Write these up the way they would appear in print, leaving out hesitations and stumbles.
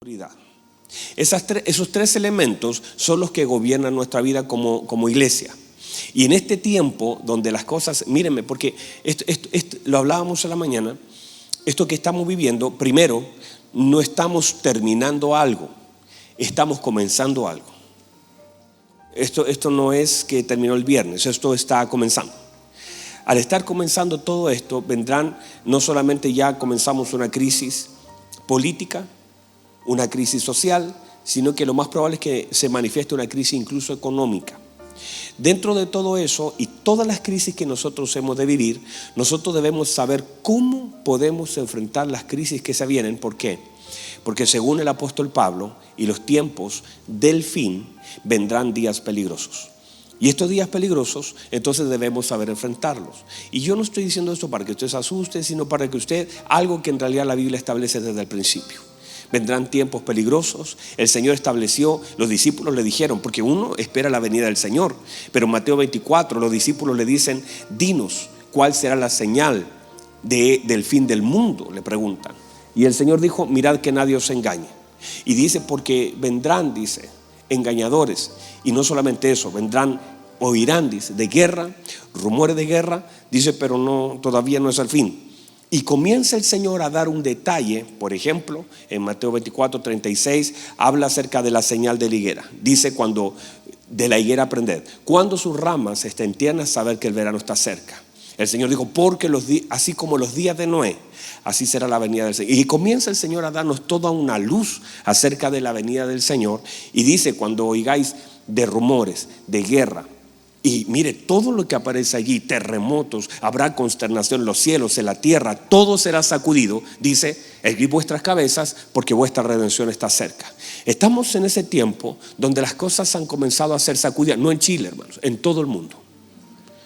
autoridad. Esos tres elementos son los que gobiernan nuestra vida como iglesia. Y en este tiempo donde las cosas, mírenme, porque esto lo hablábamos en la mañana, esto que estamos viviendo, primero, no estamos terminando algo, estamos comenzando algo. Esto no es que terminó el viernes, esto está comenzando. Al estar comenzando todo esto, vendrán, no solamente ya comenzamos una crisis política, una crisis social, sino que lo más probable es que se manifieste una crisis incluso económica. Dentro de todo eso y todas las crisis que nosotros hemos de vivir, nosotros debemos saber cómo podemos enfrentar las crisis que se vienen. ¿Por qué? Porque según el apóstol Pablo, y los tiempos del fin, vendrán días peligrosos. Y estos días peligrosos, entonces debemos saber enfrentarlos. Y yo no estoy diciendo esto para que usted se asuste, sino para que usted, algo que en realidad la Biblia establece desde el principio. Vendrán tiempos peligrosos. El Señor estableció, los discípulos le dijeron, porque uno espera la venida del Señor, pero en Mateo 24 los discípulos le dicen: dinos, ¿cuál será la señal del fin del mundo?, le preguntan. Y el Señor dijo: mirad que nadie os engañe. Y dice, porque vendrán, dice, engañadores. Y no solamente eso, vendrán, oirán, dice, de guerra, rumores de guerra. Dice, pero no, todavía no es el fin. Y comienza el Señor a dar un detalle. Por ejemplo, en Mateo 24, 36 habla acerca de la señal de la higuera. Dice, cuando de la higuera aprended, cuando sus ramas estén tiernas, saber que el verano está cerca. El Señor dijo, porque así como los días de Noé, así será la venida del Señor. Y comienza el Señor a darnos toda una luz acerca de la venida del Señor. Y dice, cuando oigáis de rumores, de guerra, y mire todo lo que aparece allí, terremotos, habrá consternación en los cielos, en la tierra, todo será sacudido. Dice, erguid vuestras cabezas porque vuestra redención está cerca. Estamos en ese tiempo donde las cosas han comenzado a ser sacudidas, no en Chile, hermanos, en todo el mundo.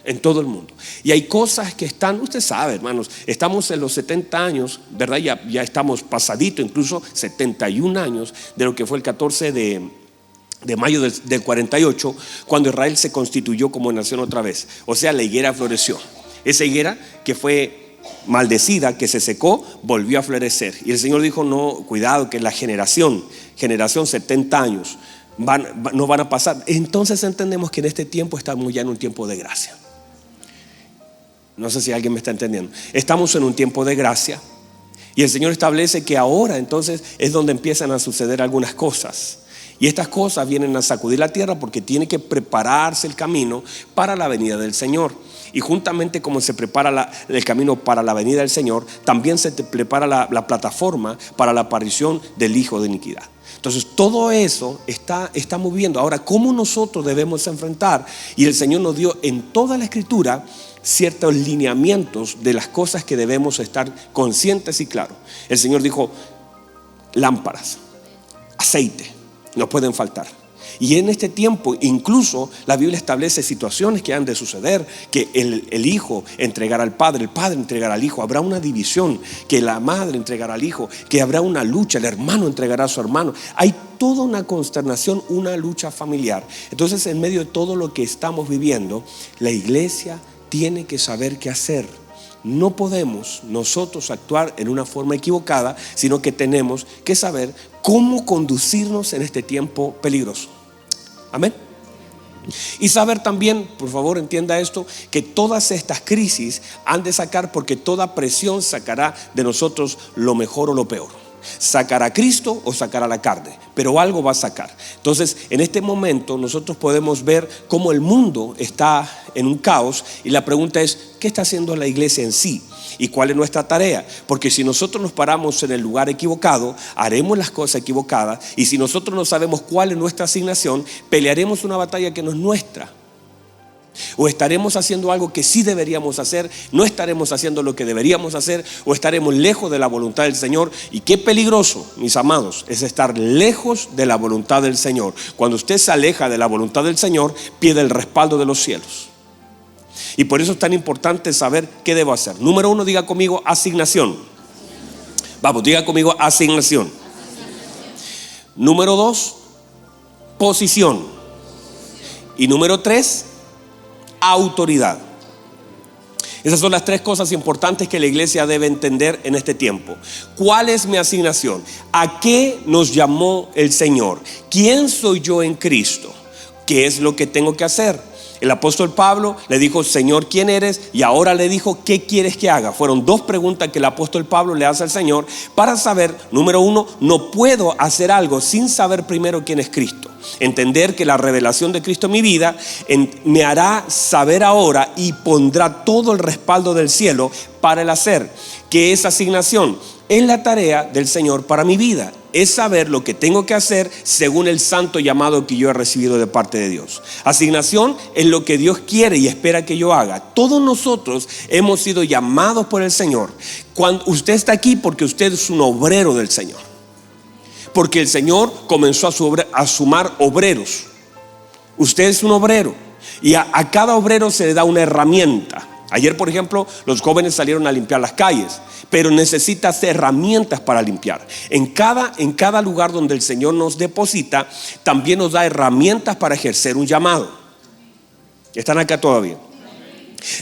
En todo el mundo. Y hay cosas que están, usted sabe, hermanos, estamos en los 70 años, ¿verdad? Ya estamos pasadito, incluso 71 años de lo que fue el 14 de mayo del 48, cuando Israel se constituyó como nación otra vez. O sea, la higuera floreció. Esa higuera que fue maldecida, que se secó, volvió a florecer. Y el Señor dijo, no, cuidado, que la generación 70 años no van a pasar. Entonces entendemos que en este tiempo estamos ya en un tiempo de gracia. No sé si alguien me está entendiendo. Estamos en un tiempo de gracia. Y el Señor establece que ahora entonces es donde empiezan a suceder algunas cosas. Y estas cosas vienen a sacudir la tierra porque tiene que prepararse el camino para la venida del Señor. Y juntamente como se prepara el camino para la venida del Señor, también se prepara la plataforma para la aparición del Hijo de iniquidad. Entonces todo eso está moviendo. Ahora, ¿cómo nosotros debemos enfrentar? Y el Señor nos dio en toda la Escritura ciertos lineamientos de las cosas que debemos estar conscientes y claros. El Señor dijo, lámparas, aceite, no pueden faltar. Y en este tiempo incluso la Biblia establece situaciones que han de suceder, que el hijo entregará al padre, el padre entregará al hijo, habrá una división, que la madre entregará al hijo, que habrá una lucha, el hermano entregará a su hermano. Hay toda una consternación, una lucha familiar. Entonces, en medio de todo lo que estamos viviendo, la iglesia tiene que saber qué hacer. No podemos nosotros actuar en una forma equivocada, sino que tenemos que saber cómo conducirnos en este tiempo peligroso. Amén. Y saber también, por favor entienda esto, que todas estas crisis han de sacar, porque toda presión sacará de nosotros lo mejor o lo peor. Sacará a Cristo o sacará la carne, pero algo va a sacar. Entonces, en este momento nosotros podemos ver cómo el mundo está en un caos, y la pregunta es, ¿qué está haciendo la iglesia en sí? ¿Y cuál es nuestra tarea? Porque si nosotros nos paramos en el lugar equivocado, haremos las cosas equivocadas. Y si nosotros no sabemos cuál es nuestra asignación, pelearemos una batalla que no es nuestra. O estaremos haciendo algo que sí deberíamos hacer, no estaremos haciendo lo que deberíamos hacer, o estaremos lejos de la voluntad del Señor. Y qué peligroso, mis amados, es estar lejos de la voluntad del Señor. Cuando usted se aleja de la voluntad del Señor, pierde el respaldo de los cielos. Y por eso es tan importante saber qué debo hacer. Número 1, diga conmigo asignación. Vamos, diga conmigo asignación. Número 2, posición. Y número 3, autoridad. Esas son las tres cosas importantes que la iglesia debe entender en este tiempo. ¿Cuál es mi asignación? ¿A qué nos llamó el Señor? ¿Quién soy yo en Cristo? ¿Qué es lo que tengo que hacer? El apóstol Pablo le dijo, Señor, ¿quién eres? Y ahora le dijo, ¿qué quieres que haga? Fueron dos preguntas que el apóstol Pablo le hace al Señor para saber, número uno, no puedo hacer algo sin saber primero quién es Cristo. Entender que la revelación de Cristo en mi vida me hará saber ahora y pondrá todo el respaldo del cielo para el hacer. Que esa asignación es la tarea del Señor para mi vida. Es saber lo que tengo que hacer según el santo llamado que yo he recibido de parte de Dios. Asignación es lo que Dios quiere y espera que yo haga. Todos nosotros hemos sido llamados por el Señor. Cuando usted está aquí porque usted es un obrero del Señor. Porque el Señor comenzó a sumar obreros. Usted es un obrero y a cada obrero se le da una herramienta. Ayer, por ejemplo, los jóvenes salieron a limpiar las calles, pero necesitas herramientas para limpiar. En cada lugar donde el Señor nos deposita, también nos da herramientas para ejercer un llamado. ¿Están acá todavía?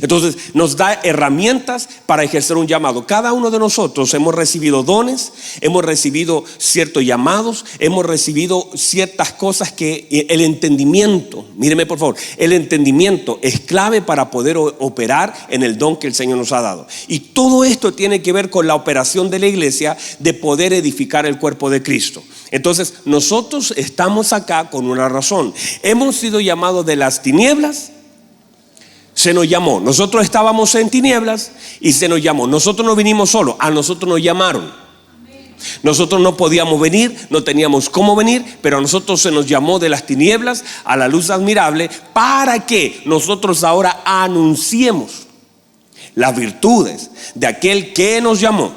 Entonces nos da herramientas para ejercer un llamado. Cada uno de nosotros hemos recibido dones, hemos recibido ciertos llamados, hemos recibido ciertas cosas que el entendimiento, míreme por favor, el entendimiento es clave para poder operar en el don que el Señor nos ha dado. Y todo esto tiene que ver con la operación de la iglesia de poder edificar el cuerpo de Cristo. Entonces nosotros estamos acá con una razón. Hemos sido llamados de las tinieblas. Se nos llamó, nosotros estábamos en tinieblas y se nos llamó. Nosotros no vinimos solos, a nosotros nos llamaron. Nosotros no podíamos venir, no teníamos cómo venir, pero a nosotros se nos llamó de las tinieblas a la luz admirable para que nosotros ahora anunciemos las virtudes de aquel que nos llamó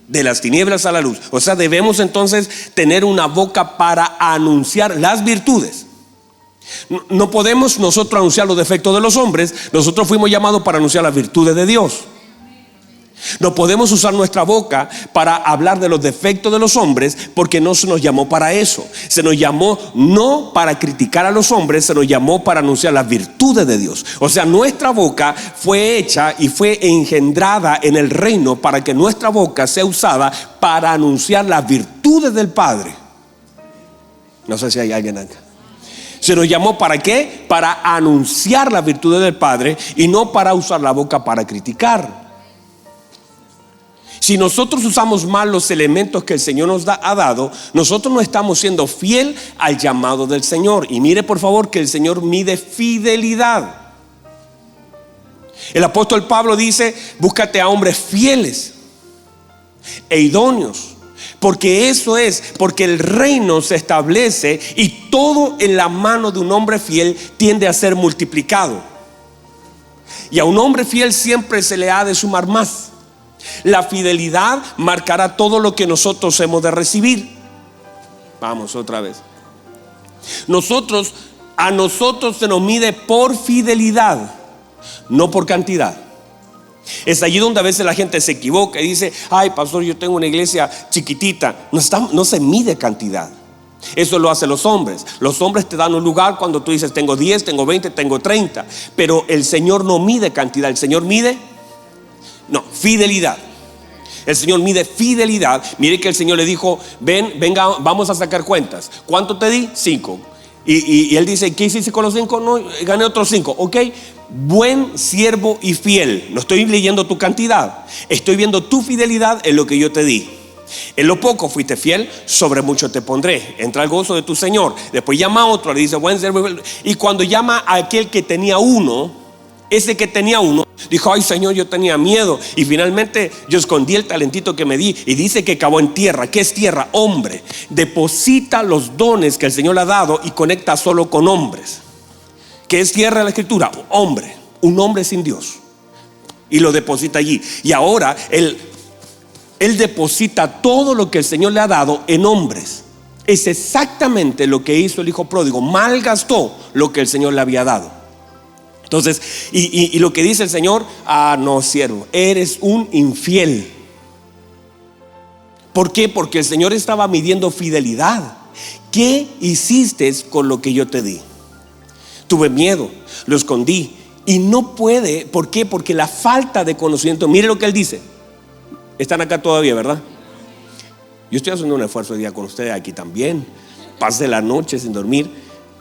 de las tinieblas a la luz. O sea, debemos entonces tener una boca para anunciar las virtudes. No podemos nosotros anunciar los defectos de los hombres. Nosotros fuimos llamados para anunciar las virtudes de Dios. No podemos usar nuestra boca para hablar de los defectos de los hombres, porque no se nos llamó para eso. Se nos llamó no para criticar a los hombres, se nos llamó para anunciar las virtudes de Dios. O sea, nuestra boca fue hecha y fue engendrada en el reino para que nuestra boca sea usada para anunciar las virtudes del Padre. No sé si hay alguien acá. Se nos llamó ¿para qué? Para anunciar las virtudes del Padre y no para usar la boca para criticar. Si nosotros usamos mal los elementos que el Señor nos ha dado, nosotros no estamos siendo fiel al llamado del Señor. Y mire por favor que el Señor mide fidelidad. El apóstol Pablo dice, búscate a hombres fieles e idóneos. Porque eso es, porque el reino se establece y todo en la mano de un hombre fiel tiende a ser multiplicado. Y a un hombre fiel siempre se le ha de sumar más. La fidelidad marcará todo lo que nosotros hemos de recibir. Vamos otra vez. A nosotros se nos mide por fidelidad, no por cantidad. Es allí donde a veces la gente se equivoca y dice, ay pastor, yo tengo una iglesia chiquitita. No se mide cantidad. Eso lo hacen los hombres. Los hombres te dan un lugar cuando tú dices tengo 10, tengo 20, tengo 30. Pero el Señor no mide cantidad. El Señor mide fidelidad. El Señor mide fidelidad. Mire que el Señor le dijo, venga, vamos a sacar cuentas. ¿Cuánto te di? 5. Y él dice, ¿qué hiciste con los 5? No, gané otros 5. Ok, buen siervo y fiel. No estoy leyendo tu cantidad, estoy viendo tu fidelidad en lo que yo te di. En lo poco fuiste fiel, sobre mucho te pondré. Entra al gozo de tu Señor. Después llama a otro, le dice, buen siervo. Y cuando llama a aquel que tenía uno, ese que tenía uno dijo, ay Señor, yo tenía miedo y finalmente yo escondí el talentito que me di. Y dice que cavó en tierra. ¿Qué es tierra? Hombre. Deposita los dones que el Señor le ha dado y conecta solo con hombres. ¿Qué es tierra en la escritura? Hombre. Un hombre sin Dios. Y lo deposita allí. Y ahora él deposita todo lo que el Señor le ha dado en hombres. Es exactamente lo que hizo el hijo pródigo. Malgastó lo que el Señor le había dado. Entonces, y lo que dice el Señor, no siervo, eres un infiel. ¿Por qué? Porque el Señor estaba midiendo fidelidad. ¿Qué hiciste con lo que yo te di? Tuve miedo, lo escondí Y no puede, ¿por qué? Porque la falta de conocimiento, mire lo que él dice. Están acá todavía, ¿verdad? Yo estoy haciendo un esfuerzo hoy día con ustedes aquí también. Pasé la noche sin dormir.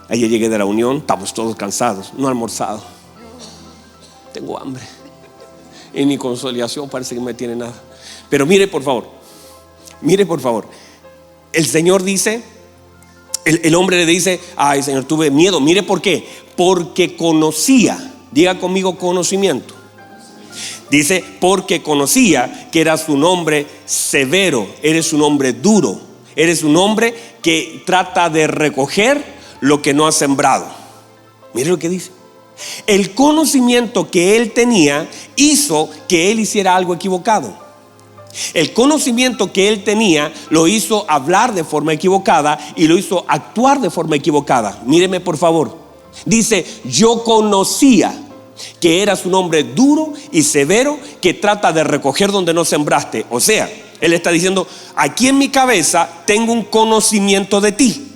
Ayer llegué de la unión, estamos todos cansados, no he almorzado. Tengo hambre. Y mi consolación parece que no me tiene nada. Pero mire por favor, el Señor dice, el hombre le dice: ay Señor, tuve miedo. Mire por qué, porque conocía, diga conmigo conocimiento. Dice, porque conocía que eras un hombre severo, eres un hombre duro, eres un hombre que trata de recoger lo que no ha sembrado. Mire lo que dice. El conocimiento que él tenía hizo que él hiciera algo equivocado. El conocimiento que él tenía lo hizo hablar de forma equivocada y lo hizo actuar de forma equivocada. Míreme por favor. Dice, yo conocía que eras un hombre duro y severo que trata de recoger donde no sembraste. O sea, él está diciendo, aquí en mi cabeza tengo un conocimiento de ti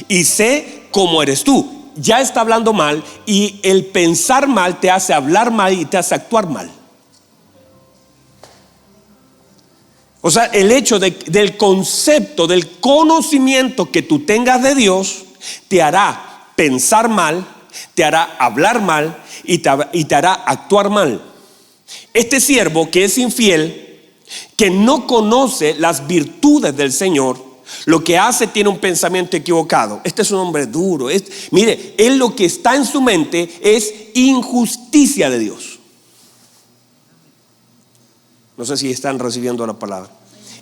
y sé cómo eres tú. Ya está hablando mal, y el pensar mal te hace hablar mal y te hace actuar mal. O sea, el hecho del concepto, del conocimiento que tú tengas de Dios, te hará pensar mal, te hará hablar mal y te hará actuar mal. Este siervo que es infiel, que no conoce las virtudes del Señor, lo que hace, tiene un pensamiento equivocado. Este es un hombre duro. Mire, él lo que está en su mente es injusticia de Dios. No sé si están recibiendo la palabra.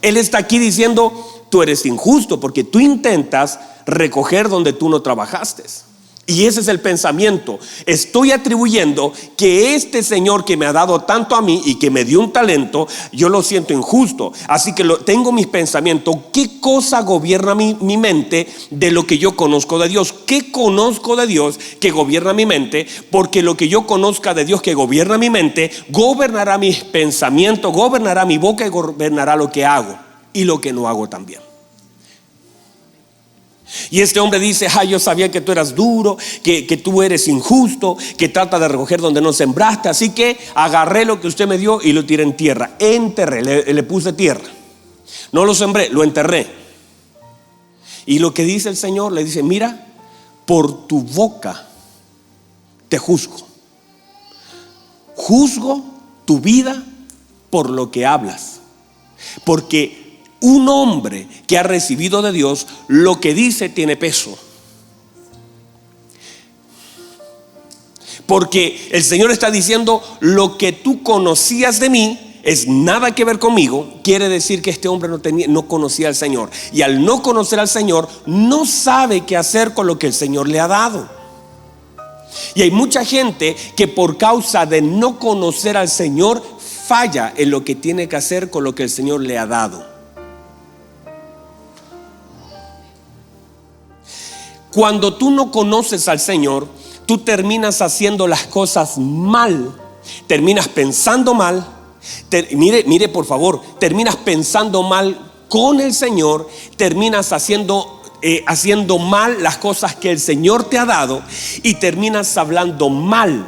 Él está aquí diciendo, tú eres injusto porque tú intentas recoger donde tú no trabajaste. Y ese es el pensamiento. Estoy atribuyendo que este Señor que me ha dado tanto a mí y que me dio un talento, yo lo siento injusto. Así que tengo mis pensamientos. ¿Qué cosa gobierna mi mente de lo que yo conozco de Dios? ¿Qué conozco de Dios que gobierna mi mente? Porque lo que yo conozca de Dios que gobierna mi mente, gobernará mis pensamientos, gobernará mi boca y gobernará lo que hago y lo que no hago también. Y este hombre dice, yo sabía que tú eras duro, que tú eres injusto, que trata de recoger donde no sembraste. Así que agarré lo que usted me dio y lo tiré en tierra. Enterré, le puse tierra. No lo sembré, lo enterré. Y lo que dice el Señor, le dice, mira, por tu boca te juzgo. Juzgo tu vida por lo que hablas. Porque un hombre que ha recibido de Dios, lo que dice tiene peso. Porque el Señor está diciendo, lo que tú conocías de mí es nada que ver conmigo. Quiere decir que este hombre no conocía al Señor. Y al no conocer al Señor, no sabe qué hacer con lo que el Señor le ha dado. Y hay mucha gente que por causa de no conocer al Señor, falla en lo que tiene que hacer con lo que el Señor le ha dado. Cuando tú no conoces al Señor, tú terminas haciendo las cosas mal, terminas pensando mal. Mire por favor, terminas pensando mal con el Señor, terminas haciendo mal las cosas que el Señor te ha dado y terminas hablando mal.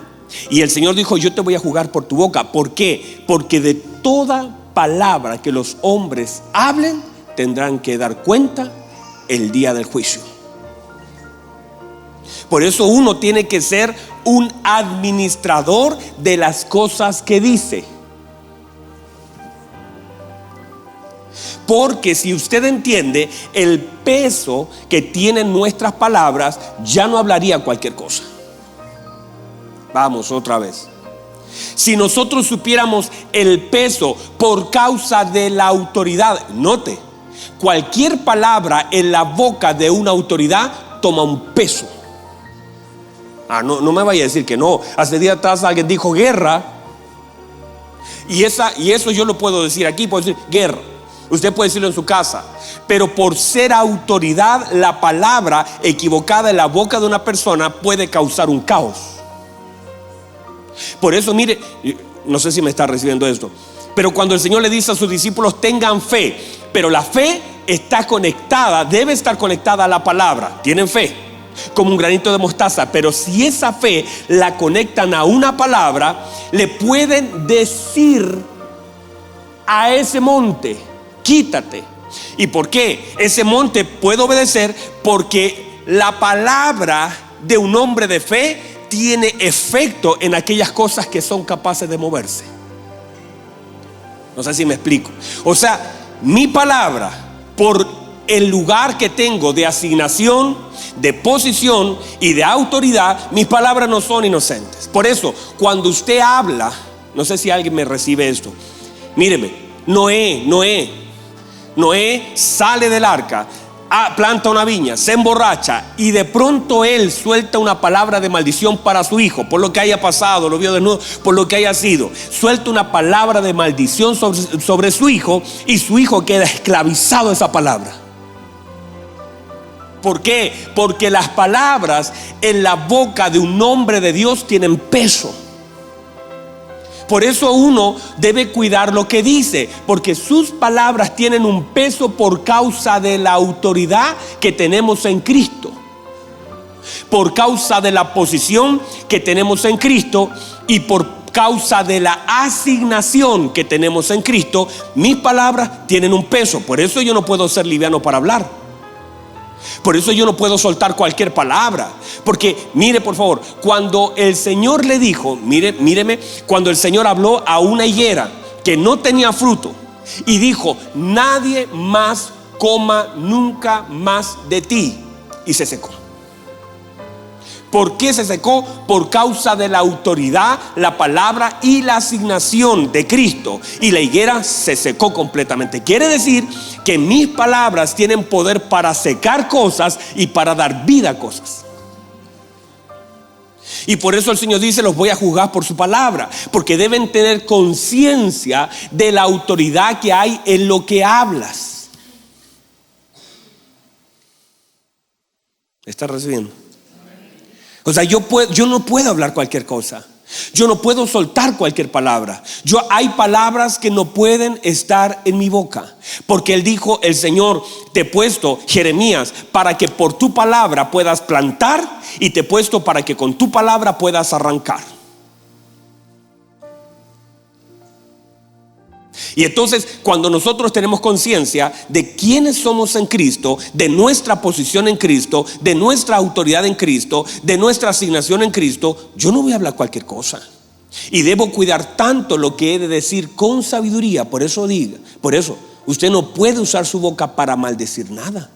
Y el Señor dijo, yo te voy a juzgar por tu boca. ¿Por qué? Porque de toda palabra que los hombres hablen, tendrán que dar cuenta el día del juicio. Por eso uno tiene que ser un administrador de las cosas que dice. Porque si usted entiende el peso que tienen nuestras palabras, ya no hablaría cualquier cosa. Vamos otra vez. Si nosotros supiéramos el peso por causa de la autoridad, note, cualquier palabra en la boca de una autoridad toma un peso. No me vaya a decir que no. Hace días atrás alguien dijo guerra, y eso yo lo puedo decir aquí, puedo decir guerra. Usted puede decirlo en su casa, pero por ser autoridad, la palabra equivocada en la boca de una persona puede causar un caos. Por eso, mire, no sé si me está recibiendo esto, pero cuando el Señor le dice a sus discípulos, tengan fe, pero la fe está conectada, debe estar conectada a la palabra. ¿Tienen fe? como un granito de mostaza. Pero si esa fe la conectan a una palabra, le pueden decir a ese monte: quítate. ¿Y por qué ese monte puede obedecer? Porque la palabra de un hombre de fe tiene efecto en aquellas cosas que son capaces de moverse. No sé si me explico. O sea, mi palabra, por el lugar que tengo de asignación, de posición y de autoridad, mis palabras no son inocentes. Por eso, cuando usted habla, no sé si alguien me recibe esto. Míreme, Noé sale del arca, planta una viña, se emborracha y de pronto él suelta una palabra de maldición para su hijo, por lo que haya pasado, lo vio desnudo, por lo que haya sido. Suelta una palabra de maldición sobre su hijo, y su hijo queda esclavizado a esa palabra. ¿Por qué? Porque las palabras en la boca de un hombre de Dios tienen peso. Por eso uno debe cuidar lo que dice, porque sus palabras tienen un peso por causa de la autoridad que tenemos en Cristo, por causa de la posición que tenemos en Cristo y por causa de la asignación que tenemos en Cristo. Mis palabras tienen un peso. Por eso yo no puedo ser liviano para hablar. Por eso yo no puedo soltar cualquier palabra. Porque mire, por favor, cuando el Señor le dijo, míreme, cuando el Señor habló a una higuera que no tenía fruto y dijo: nadie más coma nunca más de ti, y se secó. ¿Por qué se secó? Por causa de la autoridad, la palabra y la asignación de Cristo. Y la higuera se secó completamente. Quiere decir que mis palabras tienen poder para secar cosas y para dar vida a cosas. Y por eso el Señor dice: los voy a juzgar por su palabra, porque deben tener conciencia de la autoridad que hay en lo que hablas. ¿Estás recibiendo? O sea, yo no puedo hablar cualquier cosa. Yo no puedo soltar cualquier palabra. Hay palabras que no pueden estar en mi boca, porque Él dijo, el Señor: te he puesto, Jeremías, para que por tu palabra puedas plantar, y te he puesto para que con tu palabra puedas arrancar. Y entonces, cuando nosotros tenemos conciencia de quiénes somos en Cristo, de nuestra posición en Cristo, de nuestra autoridad en Cristo, de nuestra asignación en Cristo, yo no voy a hablar cualquier cosa. Y debo cuidar tanto lo que he de decir con sabiduría. Por eso usted no puede usar su boca para maldecir nada.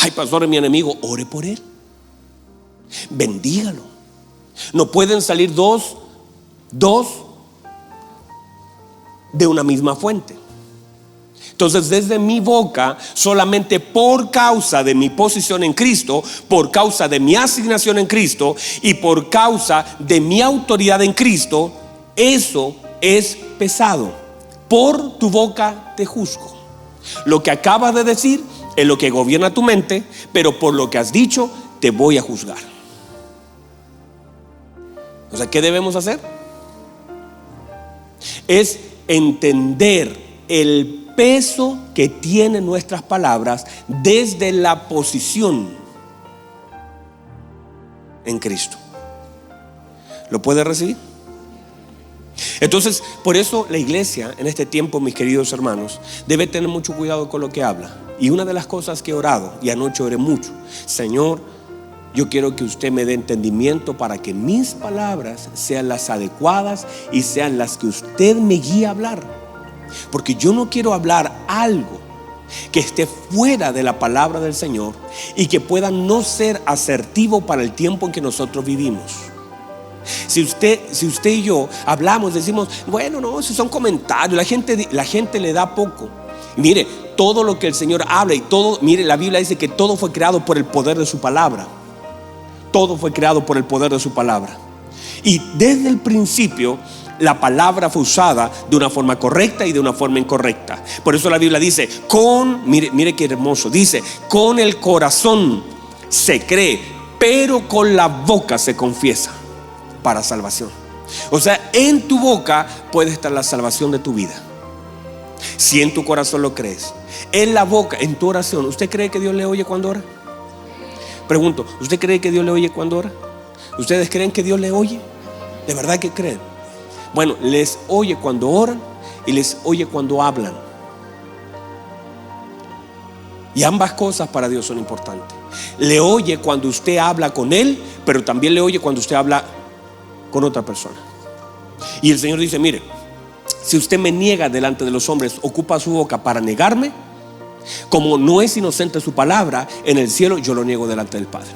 Ay, pastor, es mi enemigo. Ore por él, bendígalo. No pueden salir dos de una misma fuente. Entonces, desde mi boca, solamente por causa de mi posición en Cristo, por causa de mi asignación en Cristo y por causa de mi autoridad en Cristo, eso es pesado. Por tu boca te juzgo. Lo que acabas de decir es lo que gobierna tu mente, pero por lo que has dicho te voy a juzgar. O sea, ¿qué debemos hacer? Es entender el peso que tienen nuestras palabras desde la posición en Cristo. ¿Lo puede recibir? Entonces, por eso la iglesia en este tiempo, mis queridos hermanos, debe tener mucho cuidado con lo que habla. Y una de las cosas que he orado, y anoche oré mucho: Señor, yo quiero que usted me dé entendimiento para que mis palabras sean las adecuadas y sean las que usted me guíe a hablar. Porque yo no quiero hablar algo que esté fuera de la palabra del Señor y que pueda no ser asertivo para el tiempo en que nosotros vivimos. Si usted y yo hablamos, decimos, bueno, no, si son comentarios, la gente le da poco. Mire, todo lo que el Señor habla y todo, mire, la Biblia dice que todo fue creado por el poder de su palabra. Todo fue creado por el poder de su palabra. Y desde el principio la palabra fue usada de una forma correcta y de una forma incorrecta. Por eso la Biblia dice, mire qué hermoso, dice, con el corazón se cree, pero con la boca se confiesa para salvación. O sea, en tu boca puede estar la salvación de tu vida, si en tu corazón lo crees. En la boca, en tu oración, ¿usted cree que Dios le oye cuando ora? Pregunto, ¿usted cree que Dios le oye cuando ora? ¿Ustedes creen que Dios le oye? ¿De verdad que creen? Bueno, les oye cuando oran y les oye cuando hablan. Y ambas cosas para Dios son importantes. Le oye cuando usted habla con Él, pero también le oye cuando usted habla con otra persona. Y el Señor dice, mire, si usted me niega delante de los hombres, ocupa su boca para negarme, como no es inocente su palabra, en el cielo yo lo niego delante del Padre.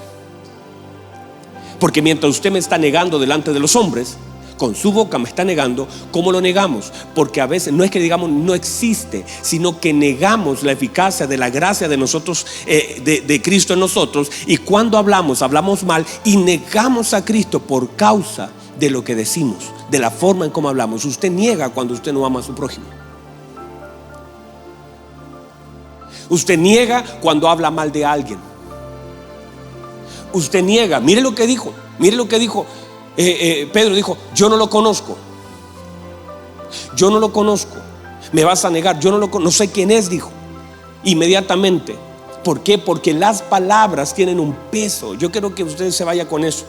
Porque mientras usted me está negando delante de los hombres, con su boca me está negando. ¿Cómo lo negamos? Porque a veces no es que digamos no existe, sino que negamos la eficacia de la gracia de nosotros, de Cristo en nosotros. Y cuando hablamos mal y negamos a Cristo por causa de lo que decimos, de la forma en cómo hablamos. Usted niega cuando usted no ama a su prójimo. Usted niega cuando habla mal de alguien. Usted niega. Mire lo que dijo. Pedro dijo, yo no lo conozco. Me vas a negar. No sé quién es, dijo. Inmediatamente. ¿Por qué? Porque las palabras tienen un peso. Yo quiero que usted se vaya con eso.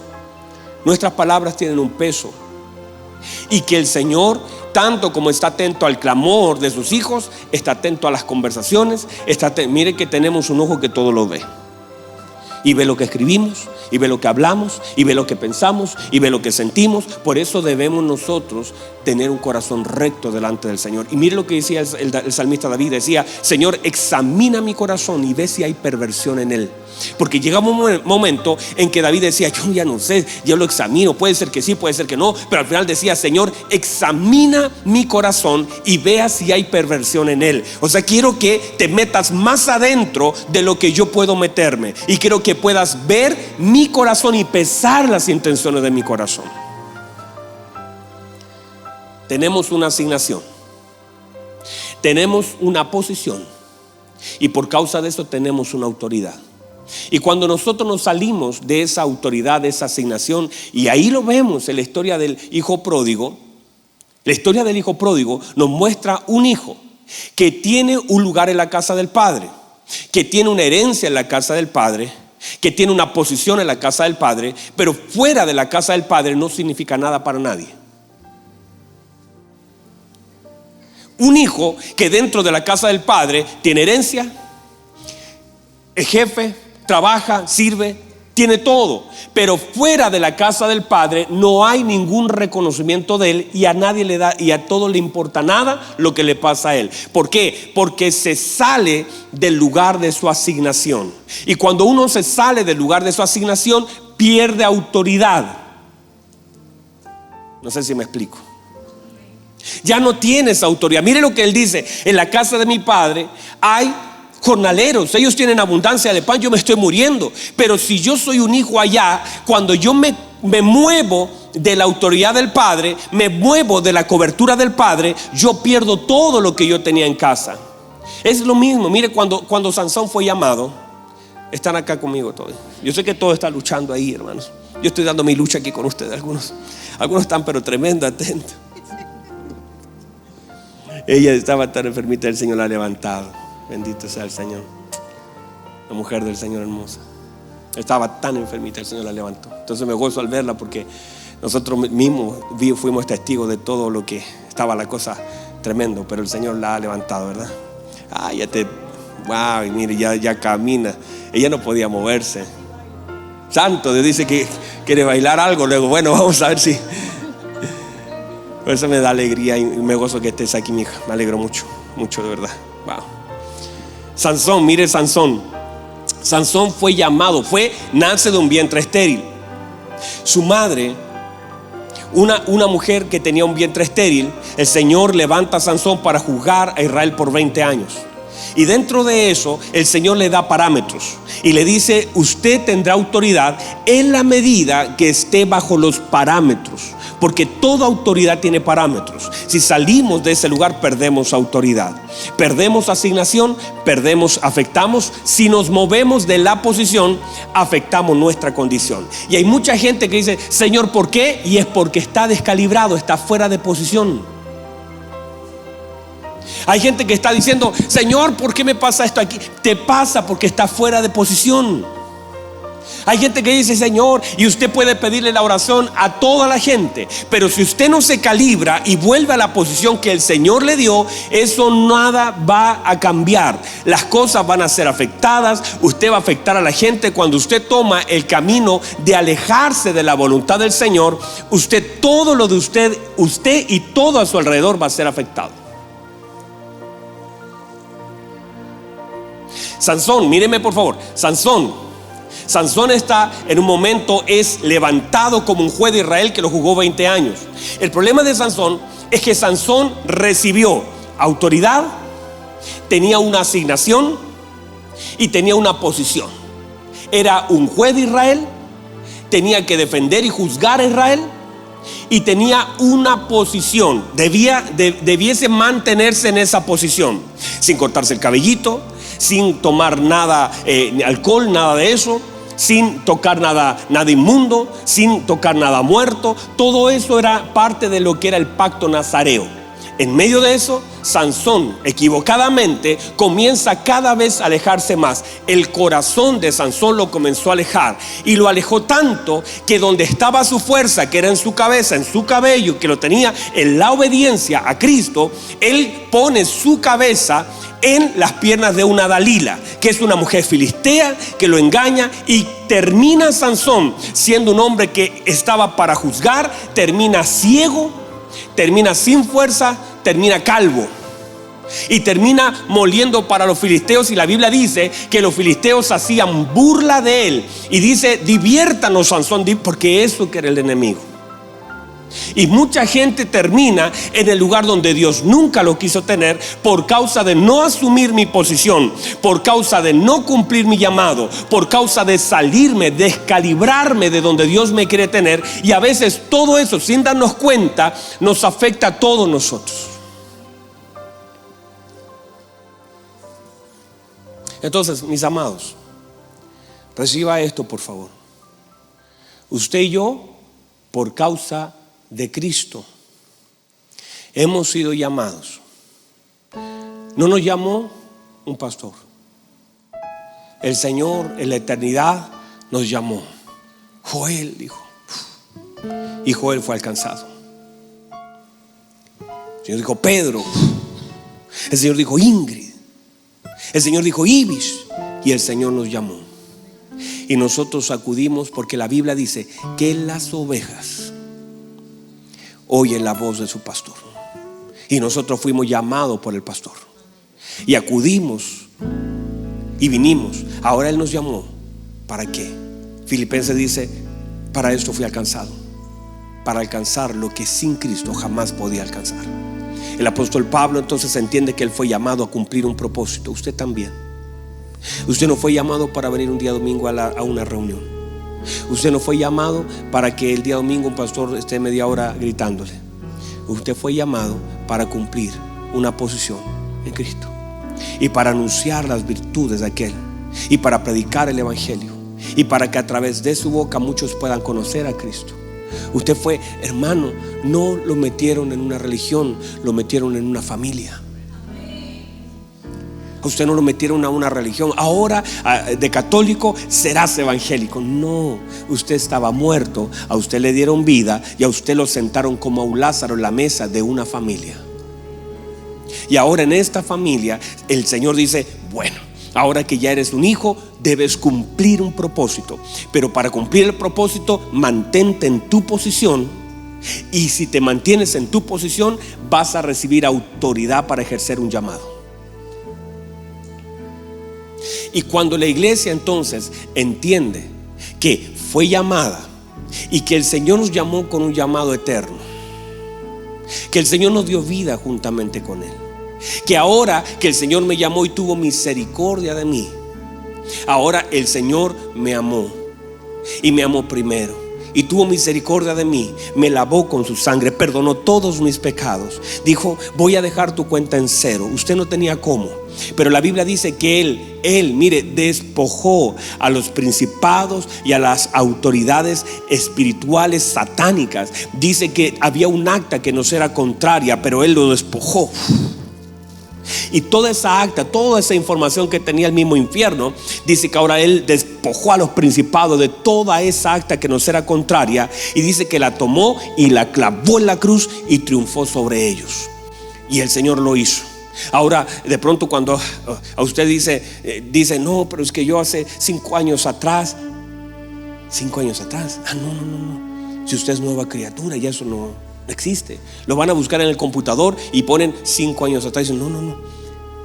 Nuestras palabras tienen un peso. Y que el Señor, tanto como está atento al clamor de sus hijos, está atento a las conversaciones. Mire que tenemos un ojo que todo lo ve. Y ve lo que escribimos, y ve lo que hablamos, y ve lo que pensamos, y ve lo que sentimos. Por eso debemos nosotros tener un corazón recto delante del Señor. Y mire lo que decía el salmista David. Decía, Señor, examina mi corazón y ve si hay perversión en él. Porque llega un momento en que David decía, yo ya no sé, yo lo examino, puede ser que sí, puede ser que no, pero al final decía, Señor, examina mi corazón y vea si hay perversión en él. O sea, quiero que te metas más adentro de lo que yo puedo meterme, y quiero que puedas ver mi corazón y pesar las intenciones de mi corazón. Tenemos una asignación, tenemos una posición, y por causa de eso tenemos una autoridad. Y cuando nosotros nos salimos de esa autoridad, de esa asignación, y ahí lo vemos en la historia del hijo pródigo. La historia del hijo pródigo nos muestra un hijo que tiene un lugar en la casa del padre, que tiene una herencia en la casa del padre, que tiene una posición en la casa del padre, pero fuera de la casa del padre no significa nada para nadie. Un hijo que dentro de la casa del padre tiene herencia, es jefe, trabaja, sirve, tiene todo, pero fuera de la casa del padre no hay ningún reconocimiento de él, y a nadie le da, y a todo le importa nada lo que le pasa a él. ¿Por qué? Porque se sale del lugar de su asignación. Y cuando uno se sale del lugar de su asignación, pierde autoridad. No sé si me explico. Ya no tienes autoridad. Mire lo que él dice: en la casa de mi padre hay jornaleros, ellos tienen abundancia de pan, yo me estoy muriendo. Pero si yo soy un hijo allá, cuando yo me muevo de la autoridad del padre, me muevo de la cobertura del padre, yo pierdo todo lo que yo tenía en casa. Es lo mismo. Mire, cuando Sansón fue llamado, están acá conmigo todos. Yo sé que todos están luchando ahí, hermanos. Yo estoy dando mi lucha aquí con ustedes. Algunos están pero tremendo atentos. Ella estaba tan enfermita, el Señor la ha levantado. Bendito sea el Señor. La mujer del Señor hermosa. Estaba tan enfermita, el Señor la levantó. Entonces me gozo al verla, porque nosotros mismos fuimos testigos de todo lo que estaba la cosa tremendo. Pero el Señor la ha levantado, ¿verdad? Wow, y mire, ya camina. Ella no podía moverse. Santo, Dios dice que quiere bailar algo. Luego, bueno, vamos a ver si. Por eso me da alegría y me gozo que estés aquí, mi hija. Me alegro mucho, mucho, de verdad. Wow. Sansón, mire, Sansón fue llamado, nace de un vientre estéril. Su madre, una mujer que tenía un vientre estéril, el Señor levanta a Sansón para juzgar a Israel por 20 años. Y dentro de eso, el Señor le da parámetros y le dice: usted tendrá autoridad en la medida que esté bajo los parámetros, porque toda autoridad tiene parámetros. Si salimos de ese lugar, perdemos autoridad, perdemos asignación, afectamos. Si nos movemos de la posición, afectamos nuestra condición. Y hay mucha gente que dice: Señor, ¿por qué? Y es porque está descalibrado, está fuera de posición. Hay gente que está diciendo: Señor, ¿por qué me pasa esto aquí? Te pasa porque está fuera de posición. Hay gente que dice Señor, y usted puede pedirle la oración a toda la gente, pero si usted no se calibra y vuelve a la posición que el Señor le dio, eso nada va a cambiar. Las cosas van a ser afectadas, usted va a afectar a la gente. Cuando usted toma el camino de alejarse de la voluntad del Señor, todo lo de usted y todo a su alrededor va a ser afectado. Sansón, míreme por favor. Sansón está en un momento, es levantado como un juez de Israel que lo jugó 20 años. El problema de Sansón es que Sansón recibió autoridad, tenía una asignación y tenía una posición. Era un juez de Israel, tenía que defender y juzgar a Israel y tenía una posición. Debiese mantenerse en esa posición, sin cortarse el cabellito, sin tomar nada, alcohol, nada de eso, sin tocar nada inmundo, sin tocar nada muerto. Todo eso era parte de lo que era el pacto nazareo. En medio de eso, Sansón equivocadamente comienza cada vez a alejarse más. El corazón de Sansón lo comenzó a alejar, y lo alejó tanto que donde estaba su fuerza, que era en su cabeza, en su cabello, que lo tenía en la obediencia a Cristo, él pone su cabeza en las piernas de una Dalila, que es una mujer filistea que lo engaña, y termina Sansón siendo un hombre que estaba para juzgar, termina ciego, termina sin fuerza, termina calvo y termina moliendo para los filisteos. Y la Biblia dice que los filisteos hacían burla de él, y dice: diviértanos, Sansón, porque eso que era el enemigo. Y mucha gente termina en el lugar donde Dios nunca lo quiso tener, por causa de no asumir mi posición, por causa de no cumplir mi llamado, por causa de salirme, descalibrarme de donde Dios me quiere tener. Y a veces todo eso, sin darnos cuenta, nos afecta a todos nosotros. Entonces, mis amados, reciba esto, por favor. Usted y yo, por causa de Cristo, hemos sido llamados. No nos llamó un pastor. El Señor en la eternidad nos llamó. Joel dijo, y Joel fue alcanzado. El Señor dijo Pedro. El Señor dijo Ingrid. El Señor dijo Ibis. Y el Señor nos llamó. Y nosotros acudimos porque la Biblia dice que las ovejas oyen la voz de su pastor. Y nosotros fuimos llamados por el pastor y acudimos y vinimos. Ahora Él nos llamó. ¿Para qué? Filipenses dice: para esto fui alcanzado, para alcanzar lo que sin Cristo jamás podía alcanzar. El apóstol Pablo entonces entiende que él fue llamado a cumplir un propósito. Usted también. Usted no fue llamado para venir un día domingo a una reunión. Usted no fue llamado para que el día domingo un pastor esté media hora gritándole. Usted fue llamado para cumplir una posición en Cristo, y para anunciar las virtudes de aquel, y para predicar el evangelio, y para que a través de su boca muchos puedan conocer a Cristo. Usted fue, hermano, no lo metieron en una religión, lo metieron en una familia. A usted no lo metieron a una religión. Ahora de católico serás evangélico. No, usted estaba muerto, a usted le dieron vida y a usted lo sentaron como a un Lázaro en la mesa de una familia. Y ahora en esta familia el Señor dice: bueno, ahora que ya eres un hijo, debes cumplir un propósito. Pero para cumplir el propósito, mantente en tu posición. Y si te mantienes en tu posición, vas a recibir autoridad para ejercer un llamado. Y cuando la iglesia entonces entiende que fue llamada y que el Señor nos llamó con un llamado eterno, que el Señor nos dio vida juntamente con Él, que ahora que el Señor me llamó y tuvo misericordia de mí, ahora el Señor me amó y me amó primero. Y tuvo misericordia de mí, me lavó con su sangre, perdonó todos mis pecados. Dijo: voy a dejar tu cuenta en cero. Usted no tenía cómo, pero la Biblia dice que Él, mire, despojó a los principados y a las autoridades espirituales satánicas. Dice que había un acta que nos era contraria, pero Él lo despojó. Y toda esa acta, toda esa información que tenía el mismo infierno, dice que ahora él despojó a los principados de toda esa acta que nos era contraria, y dice que la tomó y la clavó en la cruz y triunfó sobre ellos. Y el Señor lo hizo. Ahora, de pronto, cuando a usted dice, no, pero es que yo hace 5 años atrás. 5 años atrás. No. Si usted es nueva criatura, ya eso no existe. Lo van a buscar en el computador y ponen 5 años atrás y dicen, no,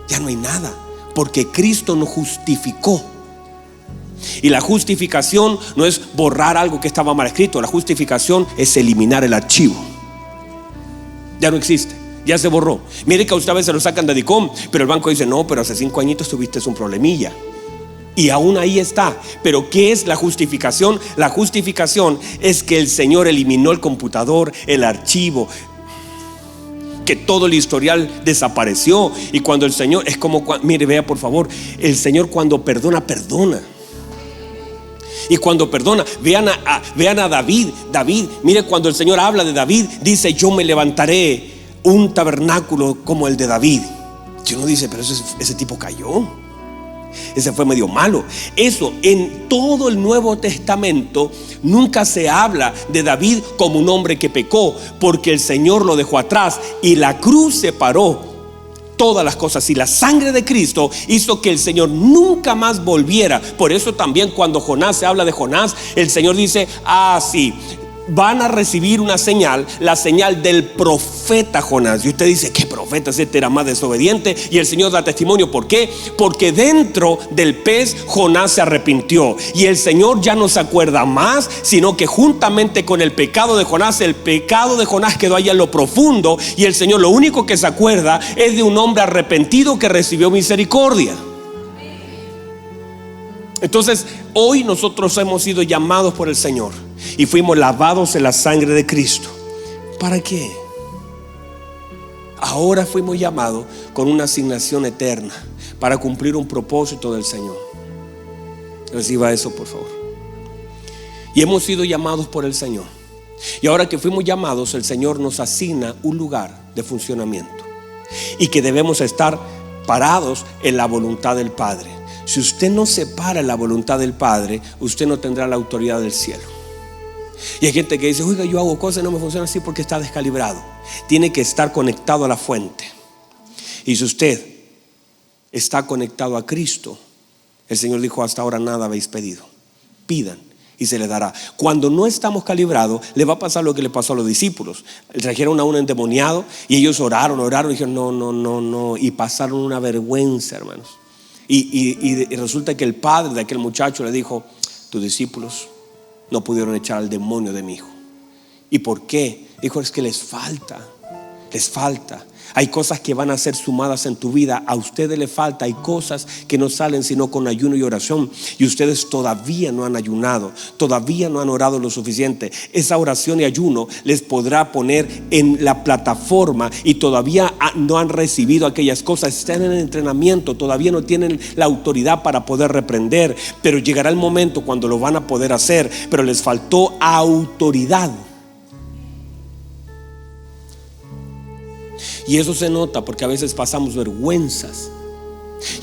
ya no hay nada, porque Cristo nos justificó. Y la justificación no es borrar algo que estaba mal escrito. La justificación es eliminar el archivo. Ya no existe, ya se borró. Mire que a usted a veces lo sacan de DICOM, pero el banco dice, no, pero hace 5 añitos tuviste un problemilla. Y aún ahí está. Pero ¿qué es la justificación? La justificación es que el Señor eliminó el computador, el archivo, que todo el historial desapareció. Y cuando el Señor, es como, mire, vea por favor, el Señor cuando perdona. Y cuando perdona, vean a David, mire, cuando el Señor habla de David, dice, yo me levantaré un tabernáculo como el de David. Y uno dice, pero ese tipo cayó. Ese fue medio malo. Eso en todo el Nuevo Testamento nunca se habla de David como un hombre que pecó, porque el Señor lo dejó atrás y la cruz separó todas las cosas, y la sangre de Cristo hizo que el Señor nunca más volviera. Por eso también cuando Jonás se habla de Jonás, el Señor dice, sí, van a recibir una señal, la señal del profeta Jonás. Y usted dice, ¿qué profeta? Este era más desobediente. Y el Señor da testimonio. ¿Por qué? Porque dentro del pez Jonás se arrepintió, y el Señor ya no se acuerda más, sino que juntamente con el pecado de Jonás, el pecado de Jonás quedó allá en lo profundo, y el Señor lo único que se acuerda es de un hombre arrepentido que recibió misericordia. Entonces hoy nosotros hemos sido llamados por el Señor y fuimos lavados en la sangre de Cristo. ¿Para qué? Ahora fuimos llamados con una asignación eterna para cumplir un propósito del Señor. Reciba eso, por favor. Y hemos sido llamados por el Señor. Y ahora que fuimos llamados, el Señor nos asigna un lugar de funcionamiento, y que debemos estar parados en la voluntad del Padre. Si usted no se para en la voluntad del Padre, usted no tendrá la autoridad del cielo. Y hay gente que dice, oiga, yo hago cosas y no me funciona así porque está descalibrado. Tiene que estar conectado a la fuente. Y si usted está conectado a Cristo, el Señor dijo, hasta ahora nada habéis pedido. Pidan y se les dará. Cuando no estamos calibrados, le va a pasar lo que le pasó a los discípulos. Trajeron a un endemoniado y ellos oraron y dijeron, no. Y pasaron una vergüenza, hermanos. Y resulta que el padre de aquel muchacho le dijo, tus discípulos no pudieron echar al demonio de mi hijo. ¿Y por qué? Dijo, es que les falta. Hay cosas que van a ser sumadas en tu vida. A ustedes les falta. Hay cosas que no salen sino con ayuno y oración. Y ustedes todavía no han ayunado, todavía no han orado lo suficiente. Esa oración y ayuno les podrá poner en la plataforma, y todavía no han recibido aquellas cosas. Están en el entrenamiento, todavía no tienen la autoridad para poder reprender. Pero llegará el momento cuando lo van a poder hacer. Pero les faltó autoridad. Y eso se nota porque a veces pasamos vergüenzas.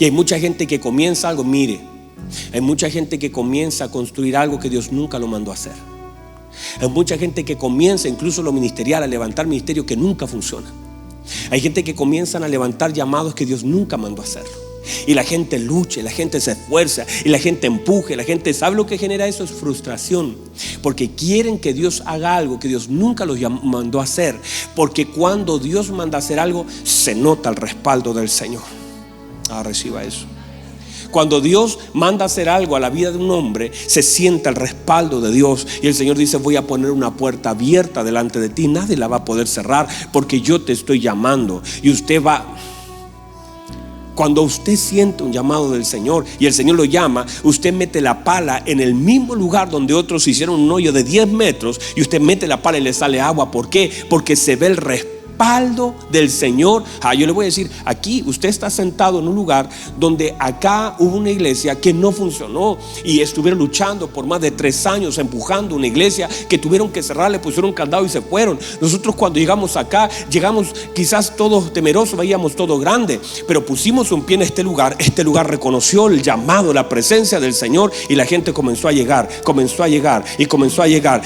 Y hay mucha gente que comienza algo, mire, hay mucha gente que comienza a construir algo que Dios nunca lo mandó a hacer. Hay mucha gente que comienza, incluso lo ministerial, a levantar ministerios que nunca funcionan. Hay gente que comienzan a levantar llamados que Dios nunca mandó a hacerlo. Y la gente lucha, y la gente se esfuerza, y la gente empuje, la gente sabe lo que genera eso, es frustración, porque quieren que Dios haga algo que Dios nunca los mandó a hacer. Porque cuando Dios manda a hacer algo, se nota el respaldo del Señor. Reciba eso. Cuando Dios manda a hacer algo a la vida de un hombre, se siente el respaldo de Dios. Y el Señor dice, voy a poner una puerta abierta delante de ti, nadie la va a poder cerrar, porque yo te estoy llamando. Y usted va. Cuando usted siente un llamado del Señor y el Señor lo llama, usted mete la pala en el mismo lugar donde otros hicieron un hoyo de 10 metros, y usted mete la pala y le sale agua. ¿Por qué? Porque se ve el respaldo respaldo del Señor. Yo le voy a decir, aquí usted está sentado en un lugar donde acá hubo una iglesia que no funcionó y estuvieron luchando por más de 3 años empujando una iglesia que tuvieron que cerrar, le pusieron candado y se fueron. Nosotros cuando llegamos acá, llegamos quizás todos temerosos, veíamos todo grande, pero pusimos un pie en este lugar reconoció el llamado, la presencia del Señor, y la gente comenzó a llegar.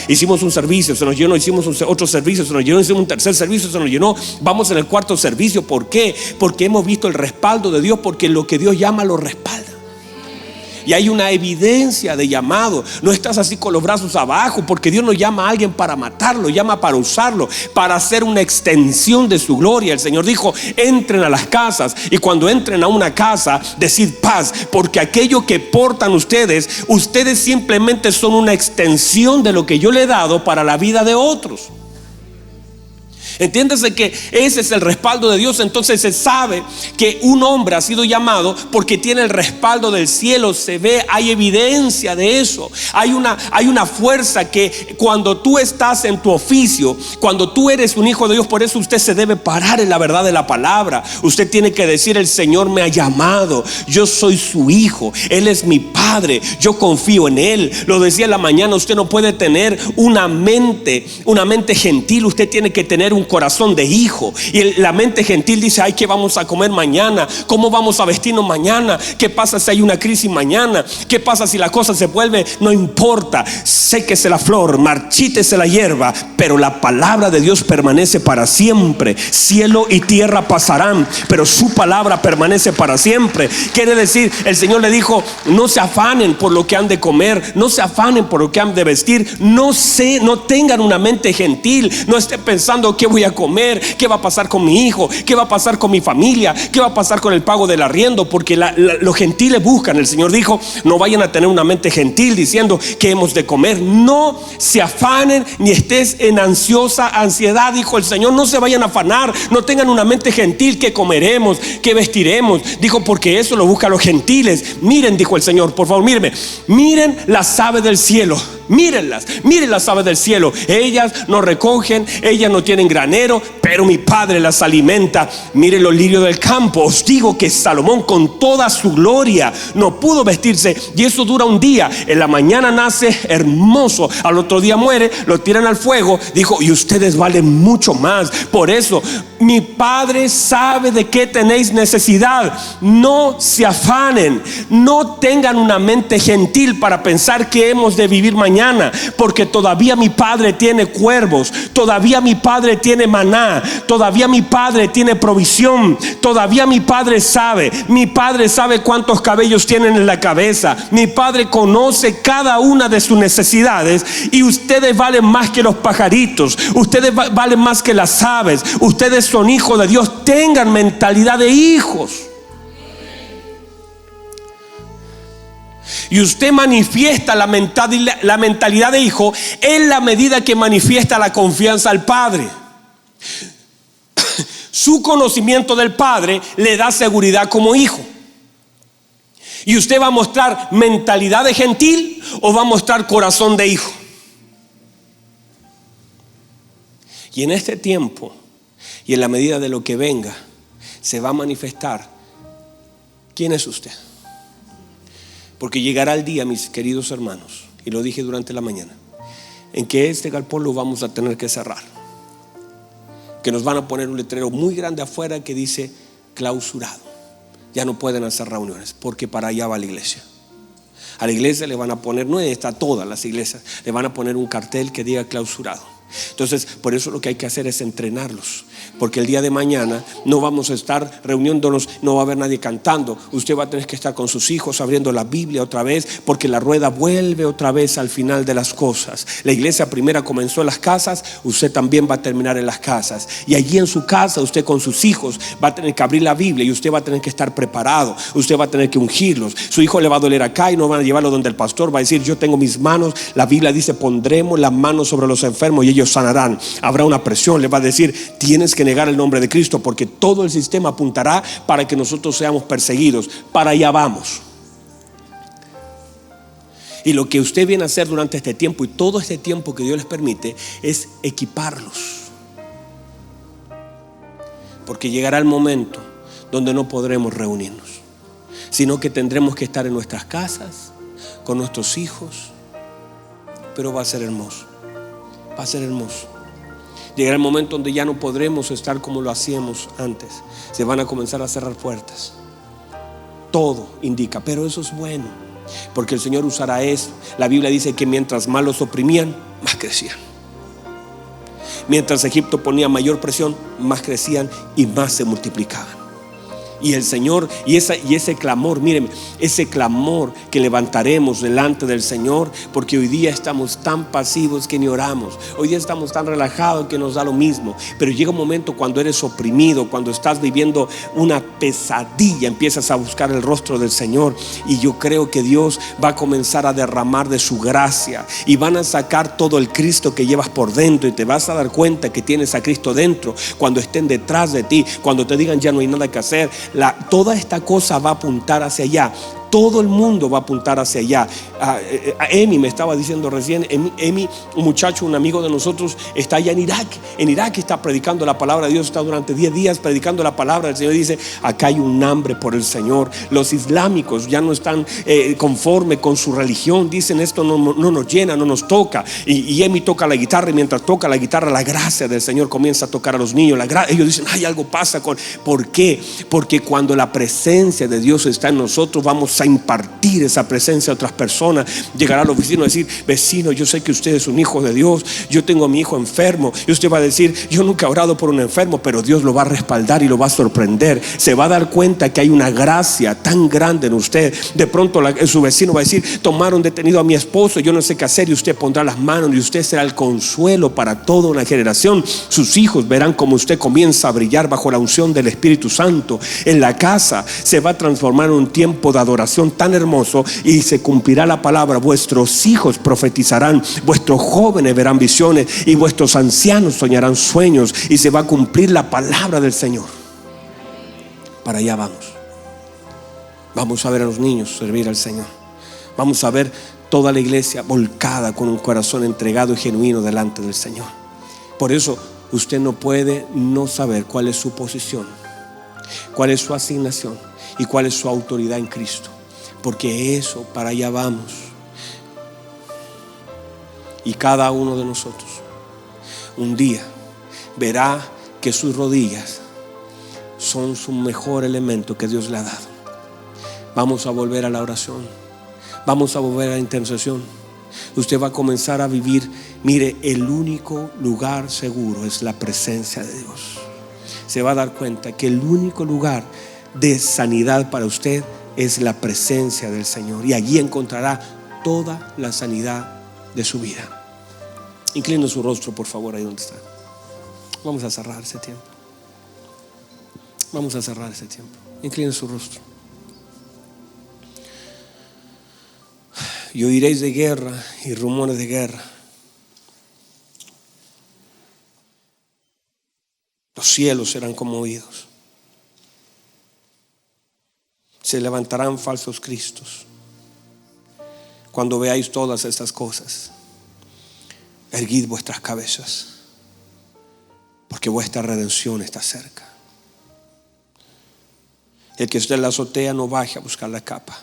Hicimos un servicio, se nos llenó, hicimos otro servicio, se nos llenó, hicimos un tercer servicio, se nos llenó, vamos en el cuarto servicio. ¿Por qué? Porque hemos visto el respaldo de Dios, porque lo que Dios llama lo respalda. Y hay una evidencia de llamado. No estás así con los brazos abajo, porque Dios no llama a alguien para matarlo, llama para usarlo, para hacer una extensión de su gloria. El Señor dijo: entren a las casas, y cuando entren a una casa, decid paz, porque aquello que portan ustedes simplemente son una extensión de lo que yo le he dado para la vida de otros. Entiéndase que ese es el respaldo de Dios. Entonces se sabe que un hombre ha sido llamado porque tiene el respaldo del cielo. Se ve, hay evidencia de eso. Hay una fuerza que cuando tú estás en tu oficio, cuando tú eres un hijo de Dios, por eso usted se debe parar en la verdad de la palabra. Usted tiene que decir: el Señor me ha llamado, yo soy su hijo, Él es mi padre, yo confío en Él. Lo decía en la mañana, usted no puede tener una mente gentil, usted tiene que tener un corazón de hijo. Y la mente gentil dice: ay, ¿qué vamos a comer mañana? ¿Cómo vamos a vestirnos mañana? ¿Qué pasa si hay una crisis mañana? ¿Qué pasa si la cosa se vuelve? No importa, séquese la flor, marchítese la hierba, pero la palabra de Dios permanece para siempre. Cielo y tierra pasarán, pero su palabra permanece para siempre. Quiere decir, el Señor le dijo: no se afanen por lo que han de comer, no se afanen por lo que han de vestir, no tengan una mente gentil, no estén pensando: ¿qué voy a comer? ¿Qué va a pasar con mi hijo? ¿Qué va a pasar con mi familia? ¿Qué va a pasar con el pago del arriendo? Porque los gentiles buscan. El Señor dijo: no vayan a tener una mente gentil diciendo ¿qué hemos de comer? No se afanen ni estés en ansiedad, dijo el Señor. No se vayan a afanar, no tengan una mente gentil: ¿qué comeremos? ¿Qué vestiremos? Dijo, porque eso lo buscan los gentiles. Miren, dijo el Señor, por favor, miren las aves del cielo. Miren las aves del cielo. Ellas no recogen, ellas no tienen granero, pero mi Padre las alimenta. Miren los lirios del campo. Os digo que Salomón con toda su gloria no pudo vestirse, y eso dura un día. En la mañana nace hermoso, al otro día muere, lo tiran al fuego. Dijo: y ustedes valen mucho más. Por eso mi Padre sabe de qué tenéis necesidad. No se afanen, no tengan una mente gentil para pensar que hemos de vivir mañana, porque todavía mi Padre tiene cuervos, todavía mi Padre tiene maná, todavía mi Padre tiene provisión, todavía mi Padre sabe cuántos cabellos tienen en la cabeza. Mi Padre conoce cada una de sus necesidades, y ustedes valen más que los pajaritos, ustedes valen más que las aves. Ustedes son hijos de Dios, tengan mentalidad de hijos. Y usted manifiesta la mentalidad de hijo en la medida que manifiesta la confianza al Padre. Su conocimiento del Padre le da seguridad como hijo. Y usted va a mostrar mentalidad de gentil o va a mostrar corazón de hijo. Y en este tiempo y en la medida de lo que venga, se va a manifestar quién es usted. Porque llegará el día, mis queridos hermanos, y lo dije durante la mañana, en que este galpón lo vamos a tener que cerrar. Que nos van a poner un letrero muy grande afuera que dice clausurado. Ya no pueden hacer reuniones, porque para allá va la iglesia. A la iglesia le van a poner, no está todas las iglesias, le van a poner un cartel que diga clausurado. Entonces, por eso lo que hay que hacer es entrenarlos, porque el día de mañana no vamos a estar reuniéndonos, no va a haber nadie cantando. Usted va a tener que estar con sus hijos abriendo la Biblia otra vez, porque la rueda vuelve otra vez al final de las cosas. La iglesia primera comenzó en las casas, usted también va a terminar en las casas. Y allí en su casa, usted con sus hijos va a tener que abrir la Biblia, y usted va a tener que estar preparado. Usted va a tener que ungirlos. Su hijo le va a doler acá y no van a llevarlo donde el pastor. Va a decir: yo tengo mis manos. La Biblia dice: pondremos las manos sobre los enfermos y ellos sanarán. Habrá una presión, le va a decir: tienes que negar el nombre de Cristo, porque todo el sistema apuntará para que nosotros seamos perseguidos. Para allá vamos. Y lo que usted viene a hacer durante este tiempo y todo este tiempo que Dios les permite es equiparlos. Porque llegará el momento donde no podremos reunirnos, sino que tendremos que estar en nuestras casas, con nuestros hijos. Pero va a ser hermoso. Va a ser hermoso. Llegará el momento donde ya no podremos estar como lo hacíamos antes. Se van a comenzar a cerrar puertas. Todo indica, pero eso es bueno, porque el Señor usará eso. La Biblia dice que mientras más los oprimían, más crecían. Mientras Egipto ponía mayor presión, más crecían y más se multiplicaban. Y el Señor, y ese clamor, mírenme, ese clamor que levantaremos delante del Señor, porque hoy día estamos tan pasivos que ni oramos. Hoy día estamos tan relajados que nos da lo mismo. Pero llega un momento cuando eres oprimido, cuando estás viviendo una pesadilla, empiezas a buscar el rostro del Señor. Y yo creo que Dios va a comenzar a derramar de su gracia, y van a sacar todo el Cristo que llevas por dentro, y te vas a dar cuenta que tienes a Cristo dentro. Cuando estén detrás de ti, cuando te digan ya no hay nada que hacer, toda esta cosa va a apuntar hacia allá. Todo el mundo va a apuntar hacia allá. Emi me estaba diciendo recién, Emi, un muchacho, un amigo de nosotros, está allá en Irak. En Irak está predicando la palabra de Dios. Está durante 10 días predicando la palabra del Señor. Dice, acá hay un hambre por el Señor. Los islámicos ya no están conforme con su religión. Dicen, esto no nos llena, no nos toca. Y Emi toca la guitarra, y mientras toca la guitarra, la gracia del Señor comienza a tocar a los niños. Ellos dicen, ay, algo pasa con... ¿Por qué? Porque cuando la presencia de Dios está en nosotros, vamos a impartir esa presencia a otras personas. Llegará al vecino a decir, vecino, yo sé que usted es un hijo de Dios, yo tengo a mi hijo enfermo. Y usted va a decir, yo nunca he orado por un enfermo, pero Dios lo va a respaldar y lo va a sorprender. Se va a dar cuenta que hay una gracia tan grande en usted. De pronto su vecino va a decir, tomaron detenido a mi esposo, yo no sé qué hacer. Y usted pondrá las manos, y usted será el consuelo para toda una generación. Sus hijos verán como usted comienza a brillar bajo la unción del Espíritu Santo. En la casa se va a transformar en un tiempo de adoración tan hermoso, y se cumplirá la palabra: vuestros hijos profetizarán, vuestros jóvenes verán visiones, y vuestros ancianos soñarán sueños. Y se va a cumplir la palabra del Señor. Para allá vamos. Vamos a ver a los niños servir al Señor. Vamos a ver toda la iglesia volcada con un corazón entregado y genuino delante del Señor. Por eso usted no puede no saber cuál es su posición, cuál es su asignación y cuál es su autoridad en Cristo. Porque eso, para allá vamos. Y cada uno de nosotros un día verá que sus rodillas son su mejor elemento que Dios le ha dado. Vamos a volver a la oración. Vamos a volver a la intercesión. Usted va a comenzar a vivir. Mire, el único lugar seguro es la presencia de Dios. Se va a dar cuenta que el único lugar de sanidad para usted es la presencia del Señor, y allí encontrará toda la sanidad de su vida. Incline su rostro, por favor, ahí donde está. Vamos a cerrar ese tiempo. Vamos a cerrar ese tiempo. Incline su rostro. Y oiréis de guerra y rumores de guerra. Los cielos serán conmovidos. Se levantarán falsos cristos. Cuando veáis todas estas cosas, erguid vuestras cabezas, porque vuestra redención está cerca. El que esté en la azotea no baje a buscar la capa.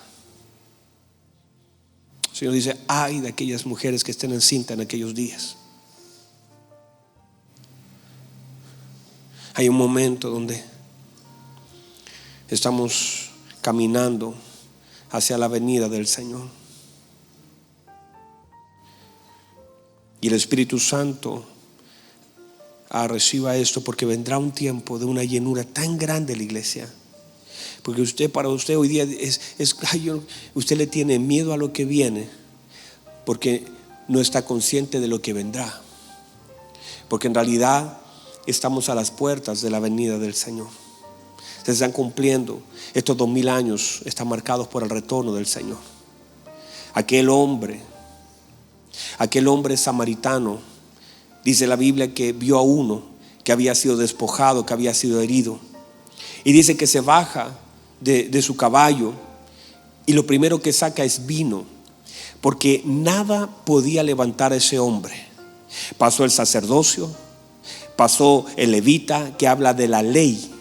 El Señor dice, ay de aquellas mujeres que estén encintas en aquellos días. Hay un momento donde estamos caminando hacia la venida del Señor, y el Espíritu Santo reciba esto, porque vendrá un tiempo de una llenura tan grande en la iglesia. Porque para usted hoy día usted le tiene miedo a lo que viene, porque no está consciente de lo que vendrá. Porque en realidad estamos a las puertas de la venida del Señor. Se están cumpliendo. Estos 2000 años están marcados por el retorno del Señor. Aquel hombre samaritano, dice la Biblia que vio a uno que había sido despojado, que había sido herido, y dice que se baja de su caballo, y lo primero que saca es vino, porque nada podía levantar a ese hombre. Pasó el sacerdocio, pasó el levita, que habla de la ley,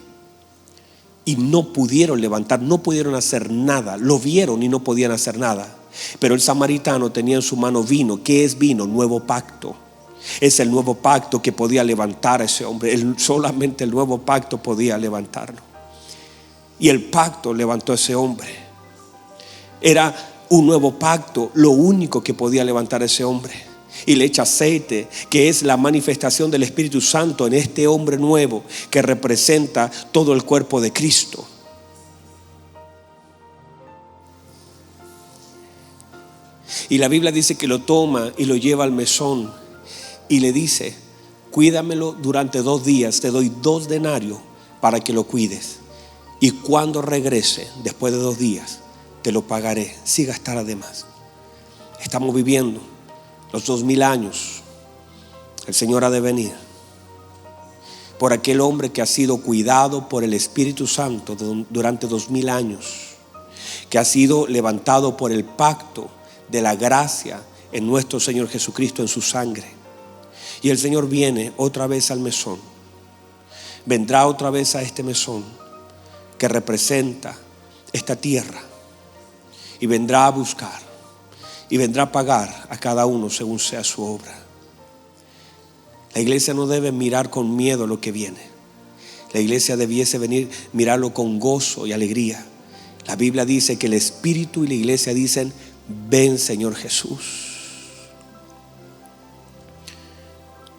y no pudieron levantar, no pudieron hacer nada. Lo vieron y no podían hacer nada. Pero el samaritano tenía en su mano vino. ¿Qué es vino? Nuevo pacto. Es el nuevo pacto que podía levantar a ese hombre. Solamente el nuevo pacto podía levantarlo. Y el pacto levantó a ese hombre. Era un nuevo pacto lo único que podía levantar a ese hombre. Y le echa aceite, que es la manifestación del Espíritu Santo en este hombre nuevo, que representa todo el cuerpo de Cristo. Y la Biblia dice que lo toma y lo lleva al mesón y le dice: cuídamelo durante 2 días, te doy 2 denarios para que lo cuides, y cuando regrese después de 2 días te lo pagaré sin gastar además. Estamos viviendo los 2000 años. El Señor ha de venir por aquel hombre que ha sido cuidado por el Espíritu Santo durante 2000 años, que ha sido levantado por el pacto de la gracia en nuestro Señor Jesucristo, en su sangre. Y el Señor viene otra vez al mesón. Vendrá otra vez a este mesón que representa esta tierra, y vendrá a buscar y vendrá a pagar a cada uno según sea su obra. La iglesia no debe mirar con miedo lo que viene. La iglesia debiese mirarlo con gozo y alegría. La Biblia dice que el Espíritu y la iglesia dicen: ven, Señor Jesús.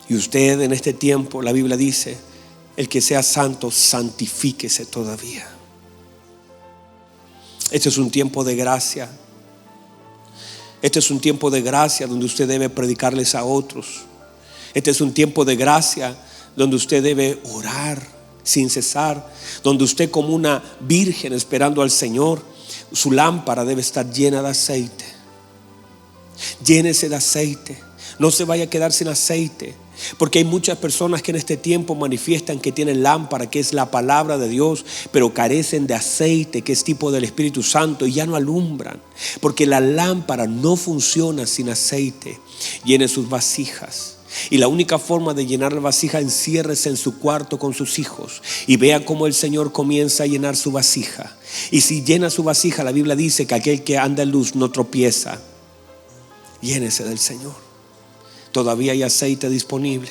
Y usted en este tiempo, la Biblia dice: el que sea santo, santifíquese todavía. Este es un tiempo de gracia. Este es un tiempo de gracia donde usted debe predicarles a otros. Este es un tiempo de gracia donde usted debe orar sin cesar, donde usted, como una virgen esperando al Señor, su lámpara debe estar llena de aceite. Llénese de aceite. No se vaya a quedar sin aceite, porque hay muchas personas que en este tiempo manifiestan que tienen lámpara, que es la palabra de Dios, pero carecen de aceite, que es tipo del Espíritu Santo, y ya no alumbran, porque la lámpara no funciona sin aceite. Llene sus vasijas. Y la única forma de llenar la vasija, enciérrese en su cuarto con sus hijos y vea cómo el Señor comienza a llenar su vasija. Y si llena su vasija, la Biblia dice que aquel que anda en luz no tropieza. Llénese del Señor. Todavía hay aceite disponible.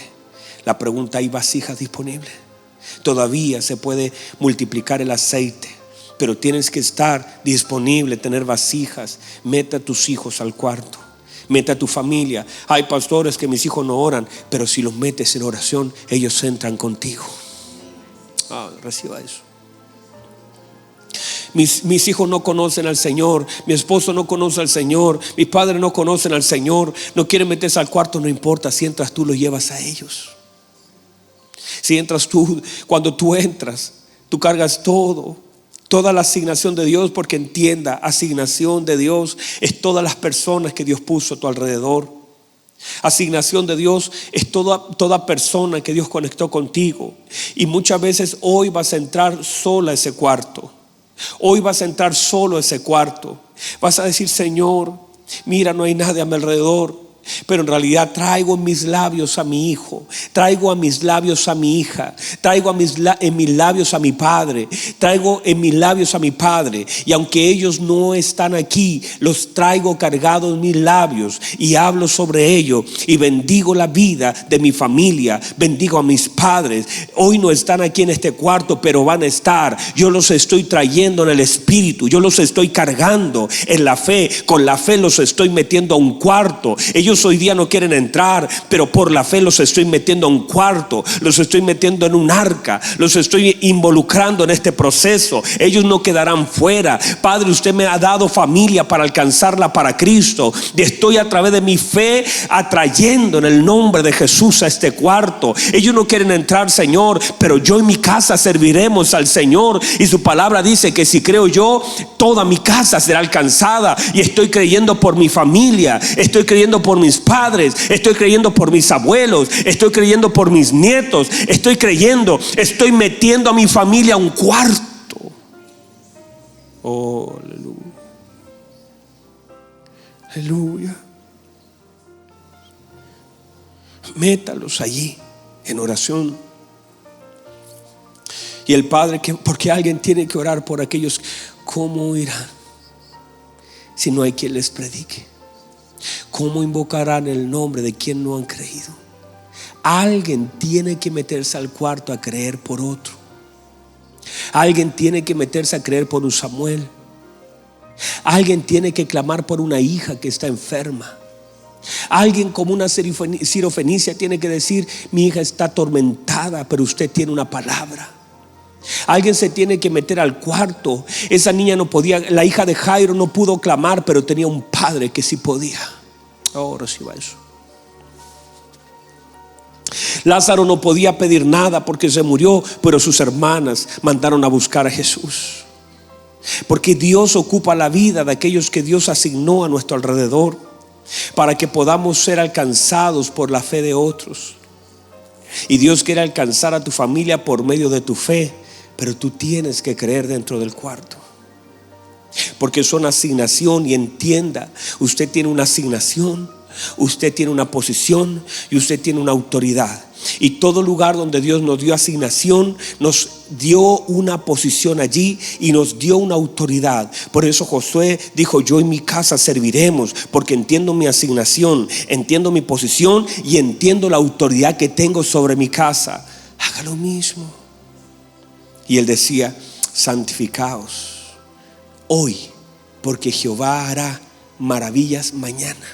La pregunta: ¿hay vasijas disponibles? Todavía se puede multiplicar el aceite, pero tienes que estar disponible, tener vasijas. Meta a tus hijos al cuarto. Meta a tu familia. Hay pastores que mis hijos no oran, pero si los metes en oración, ellos entran contigo. Reciba eso. Mis hijos no conocen al Señor, mi esposo no conoce al Señor, mis padres no conocen al Señor, no quieren meterse al cuarto. No importa, si entras tú, los llevas a ellos. Si entras tú, cuando tú entras, tú cargas toda la asignación de Dios, porque entienda, asignación de Dios es todas las personas que Dios puso a tu alrededor. Asignación de Dios es toda persona que Dios conectó contigo. Y muchas veces hoy vas a entrar sola a ese cuarto. Hoy vas a entrar solo a ese cuarto. Vas a decir: Señor, mira, no hay nadie a mi alrededor, pero en realidad traigo en mis labios a mi hijo, traigo a mis labios a mi hija, traigo en mis labios a mi padre, traigo en mis labios a mi padre. Y aunque ellos no están aquí, los traigo cargados en mis labios y hablo sobre ello y bendigo la vida de mi familia, bendigo a mis padres. Hoy no están aquí en este cuarto, pero van a estar. Yo los estoy trayendo en el Espíritu, yo los estoy cargando en la fe. Con la fe los estoy metiendo a un cuarto. Ellos hoy día no quieren entrar, pero por la fe los estoy metiendo a un cuarto, los estoy metiendo en un arca, los estoy involucrando en este proceso. Ellos no quedarán fuera. Padre, usted me ha dado familia para alcanzarla para Cristo, y estoy a través de mi fe atrayendo en el nombre de Jesús a este cuarto. Ellos no quieren entrar, Señor, pero yo y mi casa serviremos al Señor, y su palabra dice que si creo yo, toda mi casa será alcanzada. Y estoy creyendo por mi familia, estoy creyendo por mis padres, estoy creyendo por mis abuelos, estoy creyendo por mis nietos, estoy estoy metiendo a mi familia a un cuarto. Oh, aleluya. Aleluya. Métalos allí en oración. Y el padre, porque alguien tiene que orar por aquellos. ¿Cómo irán si no hay quien les predique? ¿Cómo invocarán el nombre de quien no han creído? Alguien tiene que meterse al cuarto a creer por otro. Alguien tiene que meterse a creer por un Samuel. Alguien tiene que clamar por una hija que está enferma. Alguien como una sirofenicia tiene que decir: mi hija está atormentada, pero usted tiene una palabra. Alguien se tiene que meter al cuarto. Esa niña no podía, la hija de Jairo no pudo clamar, pero tenía un padre que sí podía. Oh, reciba eso. Lázaro no podía pedir nada porque se murió, pero sus hermanas mandaron a buscar a Jesús. Porque Dios ocupa la vida de aquellos que Dios asignó a nuestro alrededor, para que podamos ser alcanzados por la fe de otros. Y Dios quiere alcanzar a tu familia por medio de tu fe, pero tú tienes que creer dentro del cuarto, porque son asignación. Y entienda, usted tiene una asignación, usted tiene una posición y usted tiene una autoridad. Y todo lugar donde Dios nos dio asignación, nos dio una posición allí y nos dio una autoridad. Por eso Josué dijo: yo y mi casa serviremos, porque entiendo mi asignación, entiendo mi posición y entiendo la autoridad que tengo sobre mi casa. Haga lo mismo. Y él decía: santificaos hoy, porque Jehová hará maravillas mañana.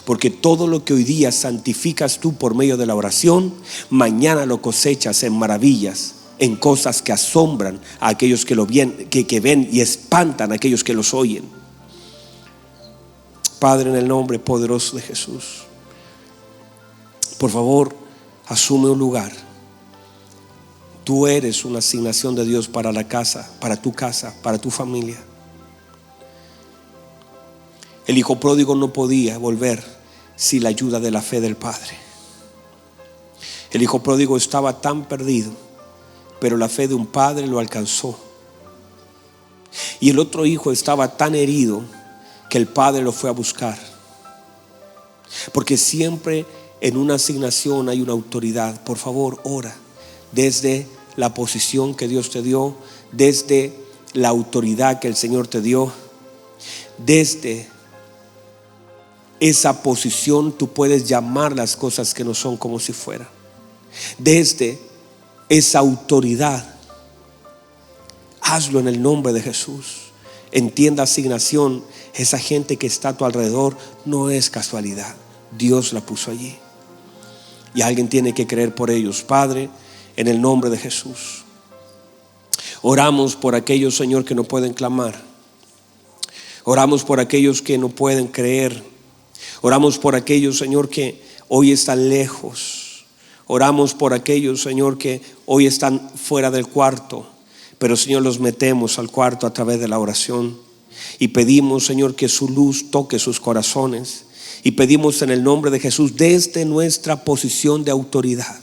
Porque todo lo que hoy día santificas tú por medio de la oración, mañana lo cosechas en maravillas, en cosas que asombran a aquellos que lo ven, que ven, y espantan a aquellos que los oyen. Padre, en el nombre poderoso de Jesús, por favor, asume un lugar. Tú eres una asignación de Dios para la casa, para tu familia. El hijo pródigo no podía volver sin la ayuda de la fe del padre. El hijo pródigo estaba tan perdido, pero la fe de un padre lo alcanzó. Y el otro hijo estaba tan herido que el padre lo fue a buscar. Porque siempre en una asignación hay una autoridad. Por favor, ora desde la posición que Dios te dio, desde la autoridad que el Señor te dio. Desde esa posición tú puedes llamar las cosas que no son como si fueran. Desde esa autoridad, hazlo en el nombre de Jesús. Entienda asignación. Esa gente que está a tu alrededor no es casualidad, Dios la puso allí. Y alguien tiene que creer por ellos. Padre, en el nombre de Jesús, oramos por aquellos, Señor, que no pueden clamar. Oramos por aquellos que no pueden creer. Oramos por aquellos, Señor, que hoy están lejos. Oramos por aquellos, Señor, que hoy están fuera del cuarto. Pero, Señor, los metemos al cuarto a través de la oración. Y pedimos, Señor, que su luz toque sus corazones. Y pedimos en el nombre de Jesús, desde nuestra posición de autoridad,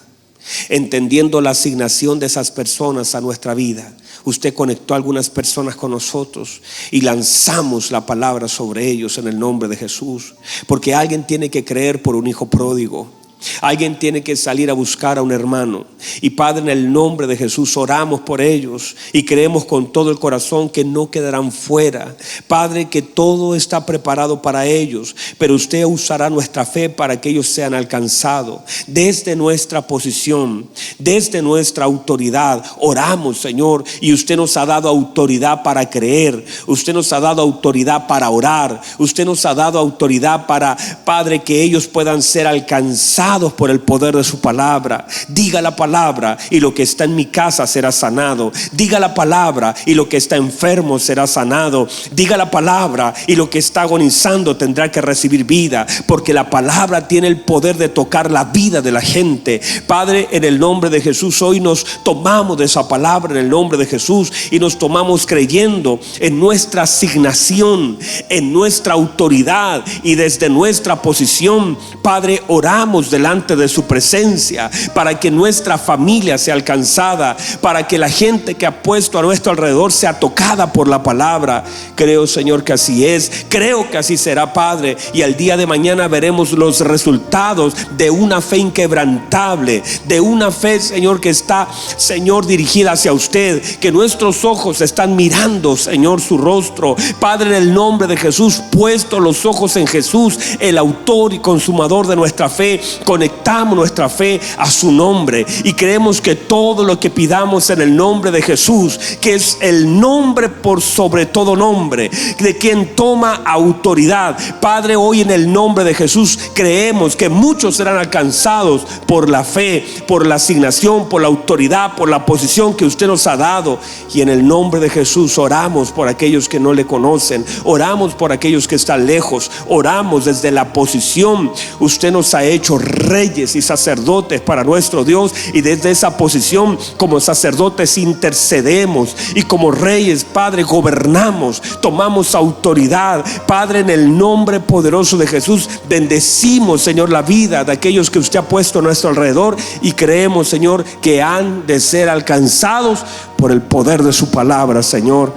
entendiendo la asignación de esas personas a nuestra vida. Usted conectó a algunas personas con nosotros y lanzamos la palabra sobre ellos en el nombre de Jesús. Porque alguien tiene que creer por un hijo pródigo. Alguien tiene que salir a buscar a un hermano. Y Padre, en el nombre de Jesús oramos por ellos y creemos con todo el corazón que no quedarán fuera. Padre, que todo está preparado para ellos, pero usted usará nuestra fe para que ellos sean alcanzados. Desde nuestra posición, desde nuestra autoridad, oramos, Señor, y usted nos ha dado autoridad para creer. Usted nos ha dado autoridad para orar. Usted nos ha dado autoridad para, Padre, que ellos puedan ser alcanzados por el poder de su palabra. Diga la palabra y lo que está en mi casa será sanado. Diga la palabra y lo que está enfermo será sanado. Diga la palabra y lo que está agonizando tendrá que recibir vida, porque la palabra tiene el poder de tocar la vida de la gente. Padre, en el nombre de Jesús, hoy nos tomamos de esa palabra en el nombre de Jesús y nos tomamos creyendo en nuestra asignación, en nuestra autoridad, y desde nuestra posición, Padre, oramos del delante de su presencia, para que nuestra familia sea alcanzada, para que la gente que ha puesto a nuestro alrededor sea tocada por la palabra. Creo, Señor, que así es. Creo que así será, Padre. Y al día de mañana veremos los resultados de una fe inquebrantable, de una fe, Señor, que está, Señor, dirigida hacia usted, que nuestros ojos están mirando, Señor, su rostro. Padre, en el nombre de Jesús, puesto los ojos en Jesús, el autor y consumador de nuestra fe, conectamos nuestra fe a su nombre y creemos que todo lo que pidamos en el nombre de Jesús, que es el nombre por sobre todo nombre, de quien toma autoridad, Padre, hoy en el nombre de Jesús creemos que muchos serán alcanzados por la fe, por la asignación, por la autoridad, por la posición que usted nos ha dado. Y en el nombre de Jesús oramos por aquellos que no le conocen, oramos por aquellos que están lejos, oramos desde la posición. Usted nos ha hecho reyes y sacerdotes para nuestro Dios, y desde esa posición como sacerdotes intercedemos, y como reyes, Padre, gobernamos, tomamos autoridad. Padre, en el nombre poderoso de Jesús bendecimos, Señor, la vida de aquellos que usted ha puesto a nuestro alrededor, y creemos, Señor, que han de ser alcanzados por el poder de su palabra, Señor.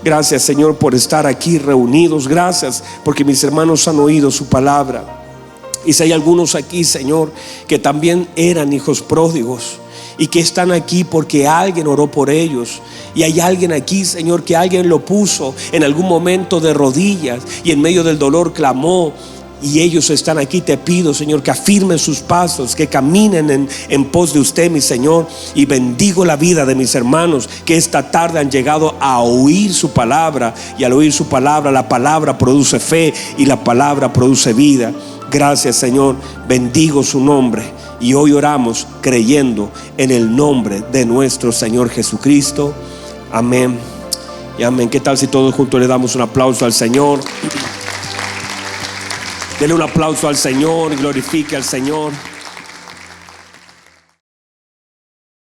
Gracias, Señor, por estar aquí reunidos. Gracias porque mis hermanos han oído su palabra. Y si hay algunos aquí, Señor, que también eran hijos pródigos y que están aquí porque alguien oró por ellos, y hay alguien aquí, Señor, que alguien lo puso en algún momento de rodillas y en medio del dolor clamó, y ellos están aquí, te pido, Señor, que afirmen sus pasos, que caminen en pos de usted, mi Señor. Y bendigo la vida de mis hermanos que esta tarde han llegado a oír su palabra, y al oír su palabra, la palabra produce fe y la palabra produce vida. Gracias, Señor, bendigo su nombre, y hoy oramos creyendo en el nombre de nuestro Señor Jesucristo. Amén y amén. ¿Qué tal si todos juntos le damos un aplauso al Señor? Denle un aplauso al Señor y glorifique al Señor.